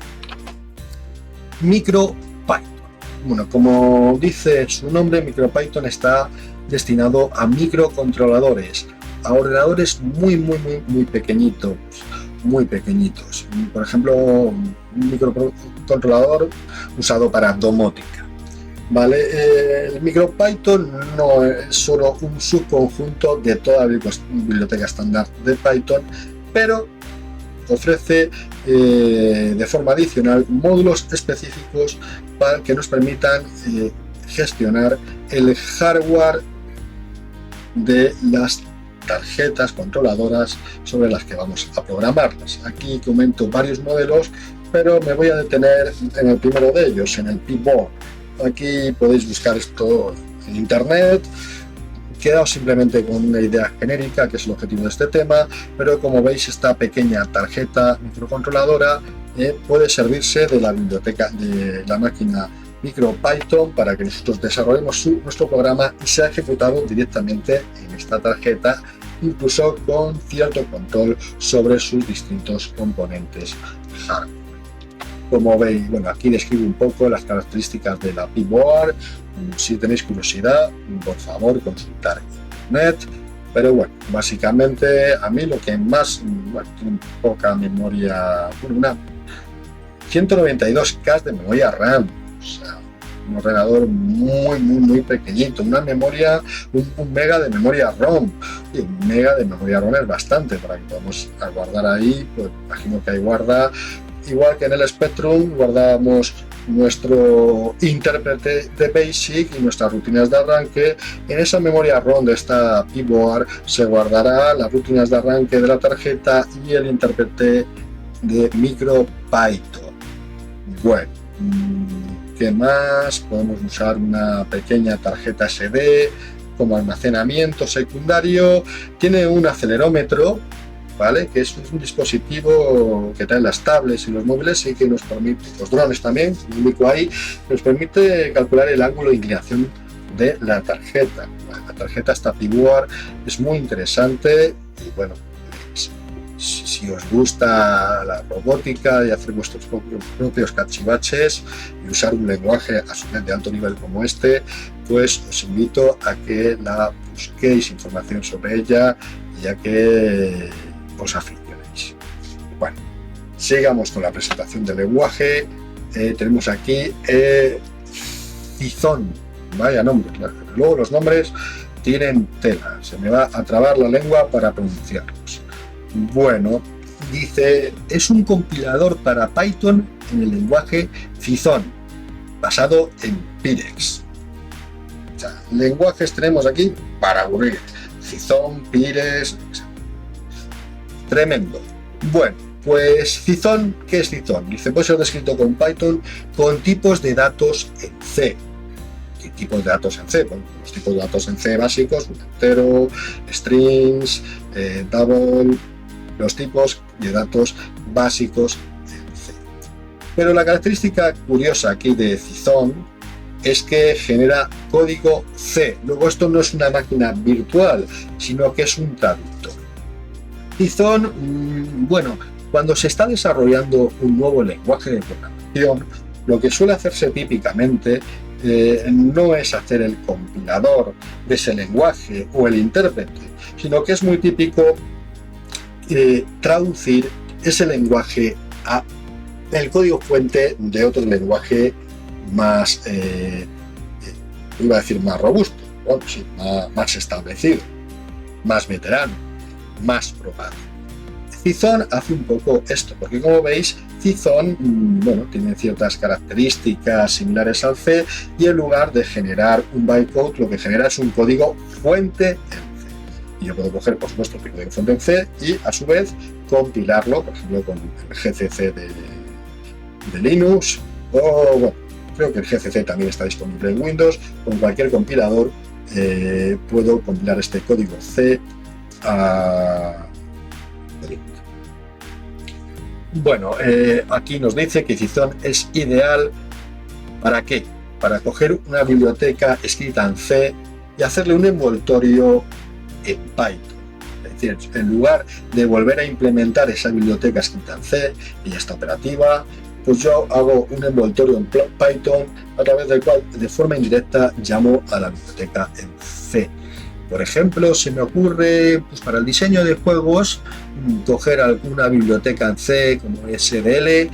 MicroPython. Bueno, como dice su nombre, MicroPython está destinado a microcontroladores, a ordenadores muy pequeñitos, muy pequeñitos. Por ejemplo, un microcontrolador usado para domótica. ¿Vale? El MicroPython no es solo un subconjunto de toda la biblioteca estándar de Python, pero ofrece de forma adicional módulos específicos para que nos permitan gestionar el hardware de las tarjetas controladoras sobre las que vamos a programarlas. Aquí comento varios modelos, pero me voy a detener en el primero de ellos, en el P-Board. Aquí podéis buscar esto en internet. Quedaos simplemente con una idea genérica, que es el objetivo de este tema, pero como veis, esta pequeña tarjeta microcontroladora puede servirse de la biblioteca de la máquina MicroPython para que nosotros desarrollemos nuestro programa y sea ejecutado directamente en esta tarjeta, incluso con cierto control sobre sus distintos componentes hardware. Como veis, bueno, aquí describo un poco las características de la P-Board. Si tenéis curiosidad, por favor, consultar internet. Pero bueno, básicamente a mí lo que más, bueno, tiene poca memoria, una 192K de memoria RAM, o sea, un ordenador muy pequeñito, una memoria, un mega de memoria ROM. Y un mega de memoria ROM es bastante para que podamos guardar ahí, pues imagino que ahí guarda. Igual que en el Spectrum guardamos nuestro intérprete de BASIC y nuestras rutinas de arranque. En esa memoria ROM de esta P-Board se guardará las rutinas de arranque de la tarjeta y el intérprete de MicroPython. Bueno, ¿qué más? Podemos usar una pequeña tarjeta SD como almacenamiento secundario. Tiene un acelerómetro, ¿vale? Que es un dispositivo que traen las tablets y los móviles y que nos permite, los drones también, único ahí, nos permite calcular el ángulo de inclinación de la tarjeta. La tarjeta, esta P-Board, es muy interesante y bueno, si os gusta la robótica y hacer vuestros propios cachivaches y usar un lenguaje a su vez de alto nivel como este, pues os invito a que la busquéis información sobre ella y a que os aficionéis. Bueno, sigamos con la presentación del lenguaje. Tenemos aquí Python, vaya nombre, luego los nombres tienen tela, se me va a trabar la lengua para pronunciarlos. Bueno, dice, es un compilador para Python en el lenguaje Python, basado en Pyrex. O sea, lenguajes tenemos aquí para aburrir. Python, Pyrex, tremendo. Bueno, pues Python, ¿qué es Python? Dice, puede ser descrito con Python con tipos de datos en C. ¿Qué tipos de datos en C? Bueno, los tipos de datos en C básicos, un entero, strings, double, los tipos de datos básicos en C. Pero la característica curiosa aquí de Python es que genera código C. Luego, esto no es una máquina virtual, sino que es un traductor. Python, bueno, cuando se está desarrollando un nuevo lenguaje de programación, lo que suele hacerse típicamente no es hacer el compilador de ese lenguaje o el intérprete, sino que es muy típico traducir ese lenguaje a el código fuente de otro lenguaje más, iba a decir más robusto, bueno, sí, más establecido, más veterano, más probado. Python hace un poco esto, porque como veis, Python bueno, tiene ciertas características similares al C y en lugar de generar un bytecode, lo que genera es un código fuente en C. Y yo puedo coger, por supuesto, el código fuente en C y a su vez compilarlo, por ejemplo, con el GCC de Linux o, bueno, creo que el GCC también está disponible en Windows. Con cualquier compilador puedo compilar este código C a Bueno, aquí nos dice que Python es ideal ¿para qué? Para coger una biblioteca escrita en C y hacerle un envoltorio en Python. Es decir, en lugar de volver a implementar esa biblioteca escrita en C y ya está operativa, pues yo hago un envoltorio en Python a través del cual de forma indirecta llamo a la biblioteca en C. Por ejemplo, se me ocurre pues, para el diseño de juegos coger alguna biblioteca en C como SDL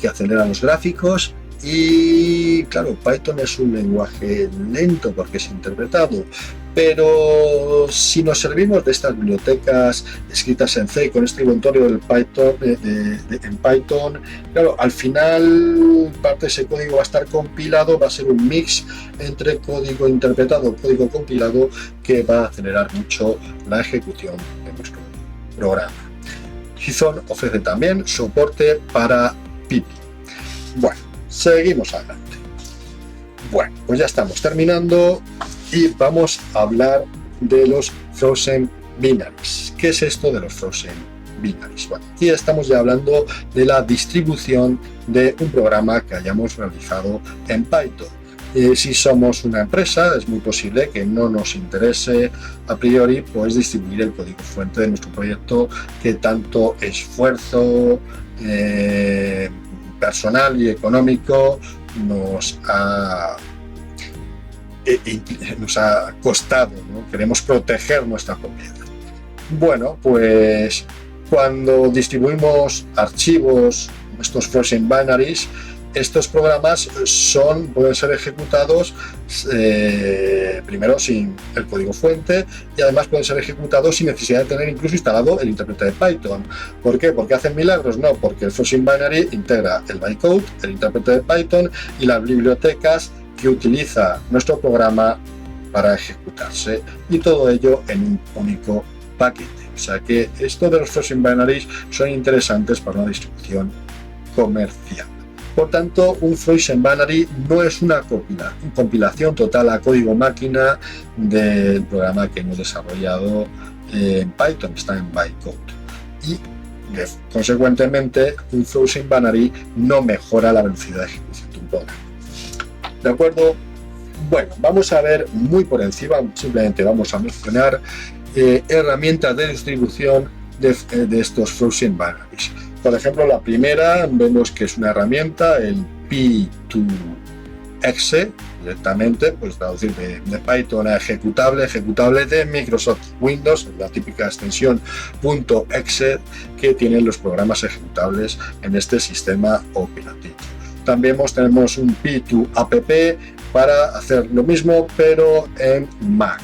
que acelera los gráficos. Y claro, Python es un lenguaje lento porque es interpretado, pero si nos servimos de estas bibliotecas escritas en C con este envoltorio del Python, en Python, claro, al final parte de ese código va a estar compilado, va a ser un mix entre código interpretado y código compilado que va a acelerar mucho la ejecución de nuestro programa. Python ofrece también soporte para Pip. Bueno, seguimos adelante. Bueno, pues ya estamos terminando y vamos a hablar de los Frozen Binaries. ¿Qué es esto de los Frozen Binaries? Bueno, aquí estamos ya hablando de la distribución de un programa que hayamos realizado en Python. Si somos una empresa, es muy posible que no nos interese a priori pues distribuir el código fuente de nuestro proyecto que tanto esfuerzo personal y económico nos ha costado, ¿no? Queremos proteger nuestra propiedad. Bueno, pues cuando distribuimos archivos, estos Frozen Binaries, estos programas pueden ser ejecutados primero sin el código fuente y además pueden ser ejecutados sin necesidad de tener incluso instalado el intérprete de Python. ¿Por qué? ¿Porque hacen milagros? No, porque el Frozen Binary integra el bytecode, el intérprete de Python y las bibliotecas que utiliza nuestro programa para ejecutarse, y todo ello en un único paquete. O sea que esto de los Frozen Binaries son interesantes para una distribución comercial. Por tanto, un Frozen Binary no es una compilación total a código máquina del programa que hemos desarrollado en Python, está en bytecode. Y consecuentemente, un Frozen Binary no mejora la velocidad de ejecución de un programa. ¿De acuerdo? Bueno, vamos a ver muy por encima, simplemente vamos a mencionar herramientas de distribución de estos Frozen Binaries. Por ejemplo, la primera vemos que es una herramienta, el P2Exe, directamente, pues traducir de Python a ejecutable de Microsoft Windows, la típica extensión .exe que tienen los programas ejecutables en este sistema operativo. También tenemos un P2App para hacer lo mismo, pero en Mac.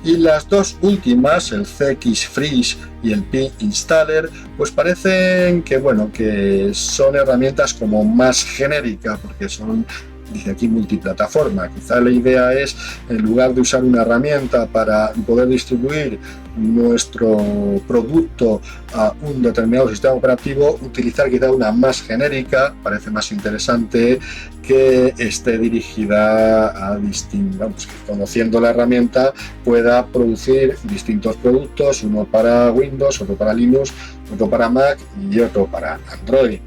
Y las dos últimas, el CXFreeze y el P-Installer, pues parecen que, bueno, que son herramientas como más genéricas, porque son, dice aquí, multiplataforma. Quizá la idea es, en lugar de usar una herramienta para poder distribuir nuestro producto a un determinado sistema operativo, utilizar quizá una más genérica, parece más interesante, que esté dirigida a distintos, que conociendo la herramienta pueda producir distintos productos, uno para Windows, otro para Linux, otro para Mac y otro para Android.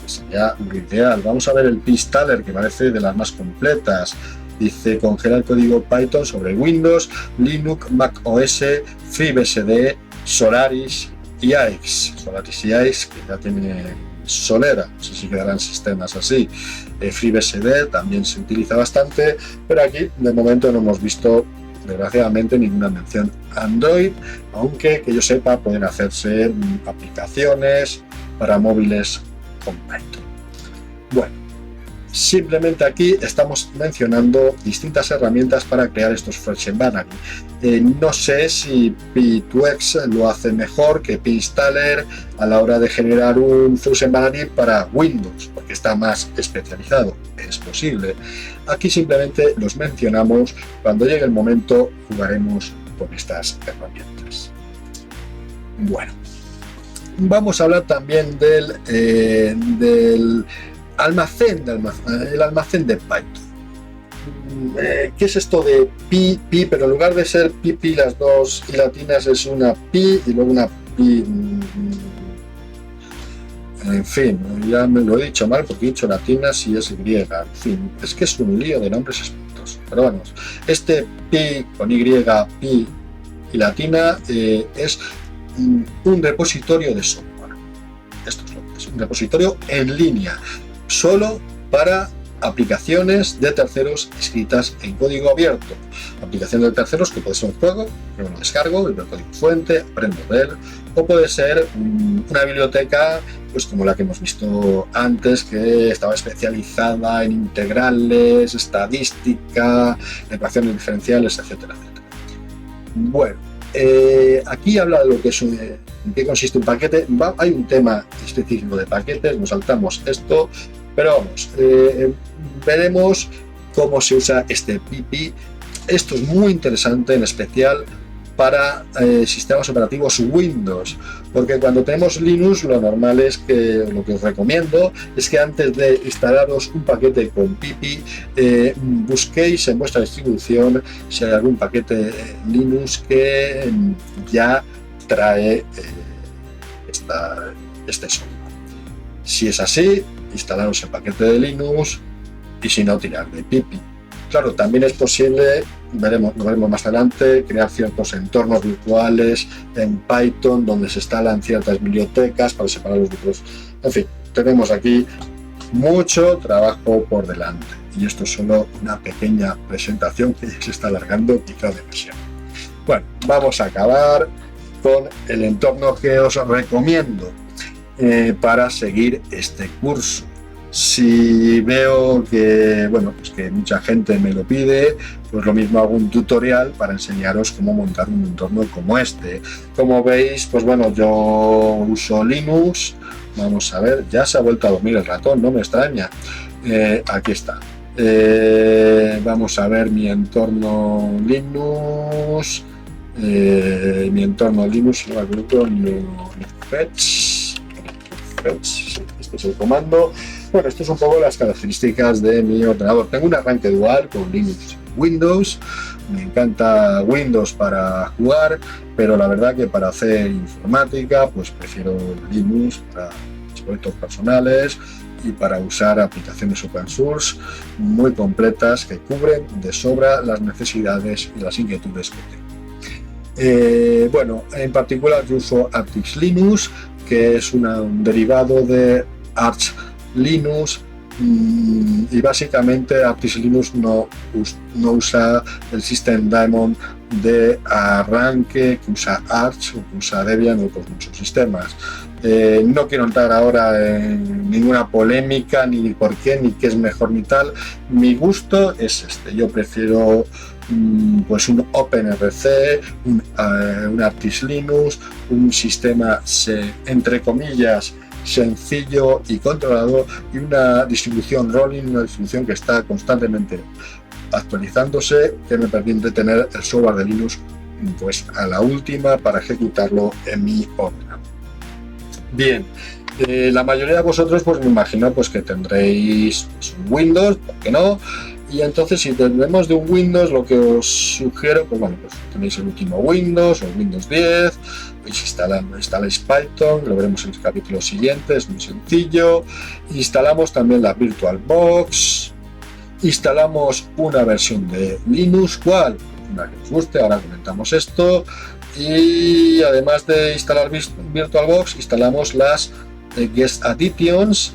Sería lo ideal. Vamos a ver el P-Installer, que parece de las más completas. Dice: congela el código Python sobre Windows, Linux, Mac OS, FreeBSD, Solaris y AIX. Solaris y AIX, que ya tiene Solera, no sé si quedarán sistemas así. FreeBSD también se utiliza bastante, pero aquí de momento no hemos visto, desgraciadamente, ninguna mención Android, aunque que yo sepa pueden hacerse aplicaciones para móviles con Python. Bueno, simplemente aquí estamos mencionando distintas herramientas para crear estos Frozen Binary. No sé si P2X lo hace mejor que P-Installer a la hora de generar un Frozen Binary para Windows, porque está más especializado. Es posible. Aquí simplemente los mencionamos. Cuando llegue el momento jugaremos con estas herramientas. Bueno, vamos a hablar también del almacén de Python. ¿Qué es esto de pi, pero en lugar de ser pi, las dos y latinas es una pi y luego una pi? En fin, ya me lo he dicho mal porque he dicho latinas y es griega. En fin, es que es un lío de nombres espantosos. Pero vamos, este pi con y, pi y latina es un repositorio de software. Esto es lo que es un repositorio en línea, solo para aplicaciones de terceros escritas en código abierto. Aplicaciones de terceros que puede ser un juego, que me lo descargo, el código fuente, aprendo de él, o puede ser una biblioteca, pues como la que hemos visto antes, que estaba especializada en integrales, estadística, ecuaciones diferenciales, etcétera, etcétera. Bueno, aquí habla de lo que es en qué consiste un paquete. Hay un tema específico de paquetes, nos saltamos esto, pero vamos, veremos cómo se usa este pipi. Esto es muy interesante, en especial para sistemas operativos Windows, porque cuando tenemos Linux lo normal es que, lo que os recomiendo es que antes de instalaros un paquete con pipi, busquéis en vuestra distribución si hay algún paquete Linux que ya trae este software. Si es así, instalaros el paquete de Linux, y si no, tirar de pipi. Claro, también es posible, lo veremos más adelante, crear ciertos entornos virtuales en Python donde se instalan ciertas bibliotecas para separar los grupos. En fin, tenemos aquí mucho trabajo por delante, y esto es solo una pequeña presentación que ya se está alargando quizá demasiado. Bueno, vamos a acabar con el entorno que os recomiendo para seguir este curso. Si veo que, bueno, pues que mucha gente me lo pide, pues lo mismo hago un tutorial para enseñaros cómo montar un entorno como este. Como veis, pues bueno, yo uso Linux. Vamos a ver, ya se ha vuelto a dormir el ratón, no me extraña. Aquí está. Vamos a ver mi entorno Linux. Fetch. Este es el comando. Bueno, esto es un poco las características de mi ordenador. Tengo un arranque dual con Linux y Windows. Me encanta Windows para jugar, pero la verdad que para hacer informática pues prefiero Linux para proyectos personales y para usar aplicaciones open source muy completas que cubren de sobra las necesidades y las inquietudes que tengo. Bueno, en particular yo uso Arch Linux, que es un derivado de Arch Linux, y básicamente Arch Linux no usa el System Daemon de arranque que usa Arch o que usa Debian o otros muchos sistemas. No quiero entrar ahora en ninguna polémica ni por qué, ni qué es mejor ni tal. Mi gusto es este. Yo prefiero pues un OpenRC, un Arch Linux, un sistema entre comillas sencillo y controlado, y una distribución rolling, una distribución que está constantemente actualizándose, que me permite tener el software de Linux pues a la última para ejecutarlo en mi ordenador. Bien, la mayoría de vosotros pues me imagino pues que tendréis pues, un Windows, ¿por qué no? Y entonces si tenemos de un Windows, lo que os sugiero, pues bueno, pues tenéis el último Windows o el Windows 10, pues instaláis Python, lo veremos en el capítulo siguiente, es muy sencillo. Instalamos también la VirtualBox, instalamos una versión de Linux, ¿cuál? Una que nos guste, ahora comentamos esto. Y además de instalar VirtualBox, instalamos las Guest Additions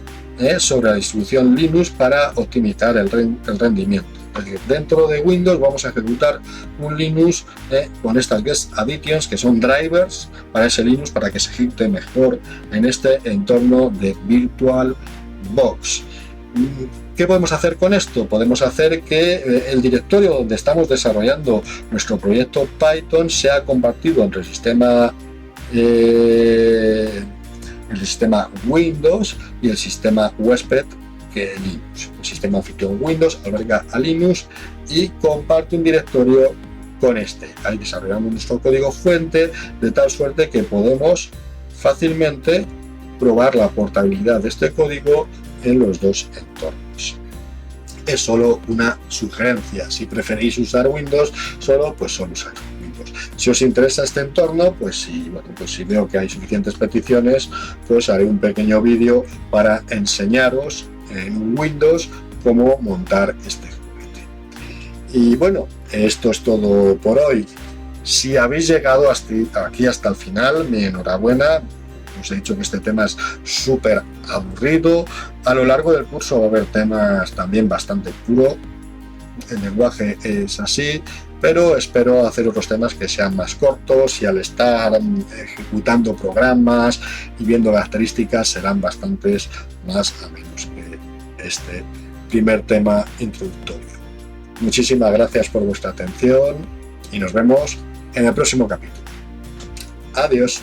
sobre la distribución Linux para optimizar el rendimiento. Es decir, dentro de Windows vamos a ejecutar un Linux con estas Guest Additions, que son drivers para ese Linux para que se ejecute mejor en este entorno de VirtualBox. ¿Qué podemos hacer con esto? Podemos hacer que el directorio donde estamos desarrollando nuestro proyecto Python sea compartido entre el sistema Windows y el sistema huésped, que es Linux. El sistema anfitrión Windows alberga a Linux y comparte un directorio con este. Ahí desarrollamos nuestro código fuente de tal suerte que podemos fácilmente probar la portabilidad de este código en los dos entornos. Es solo una sugerencia. Si preferís usar Windows solo, pues solo usar Windows. Si os interesa este entorno, pues si veo que hay suficientes peticiones, pues haré un pequeño vídeo para enseñaros en Windows cómo montar este juguete. Y bueno, esto es todo por hoy. Si habéis llegado aquí hasta el final, mi enhorabuena. Os he dicho que este tema es súper aburrido. A lo largo del curso va a haber temas también bastante puros. El lenguaje es así, pero espero hacer otros temas que sean más cortos y al estar ejecutando programas y viendo características serán bastantes más amenos que este primer tema introductorio. Muchísimas gracias por vuestra atención y nos vemos en el próximo capítulo. Adiós.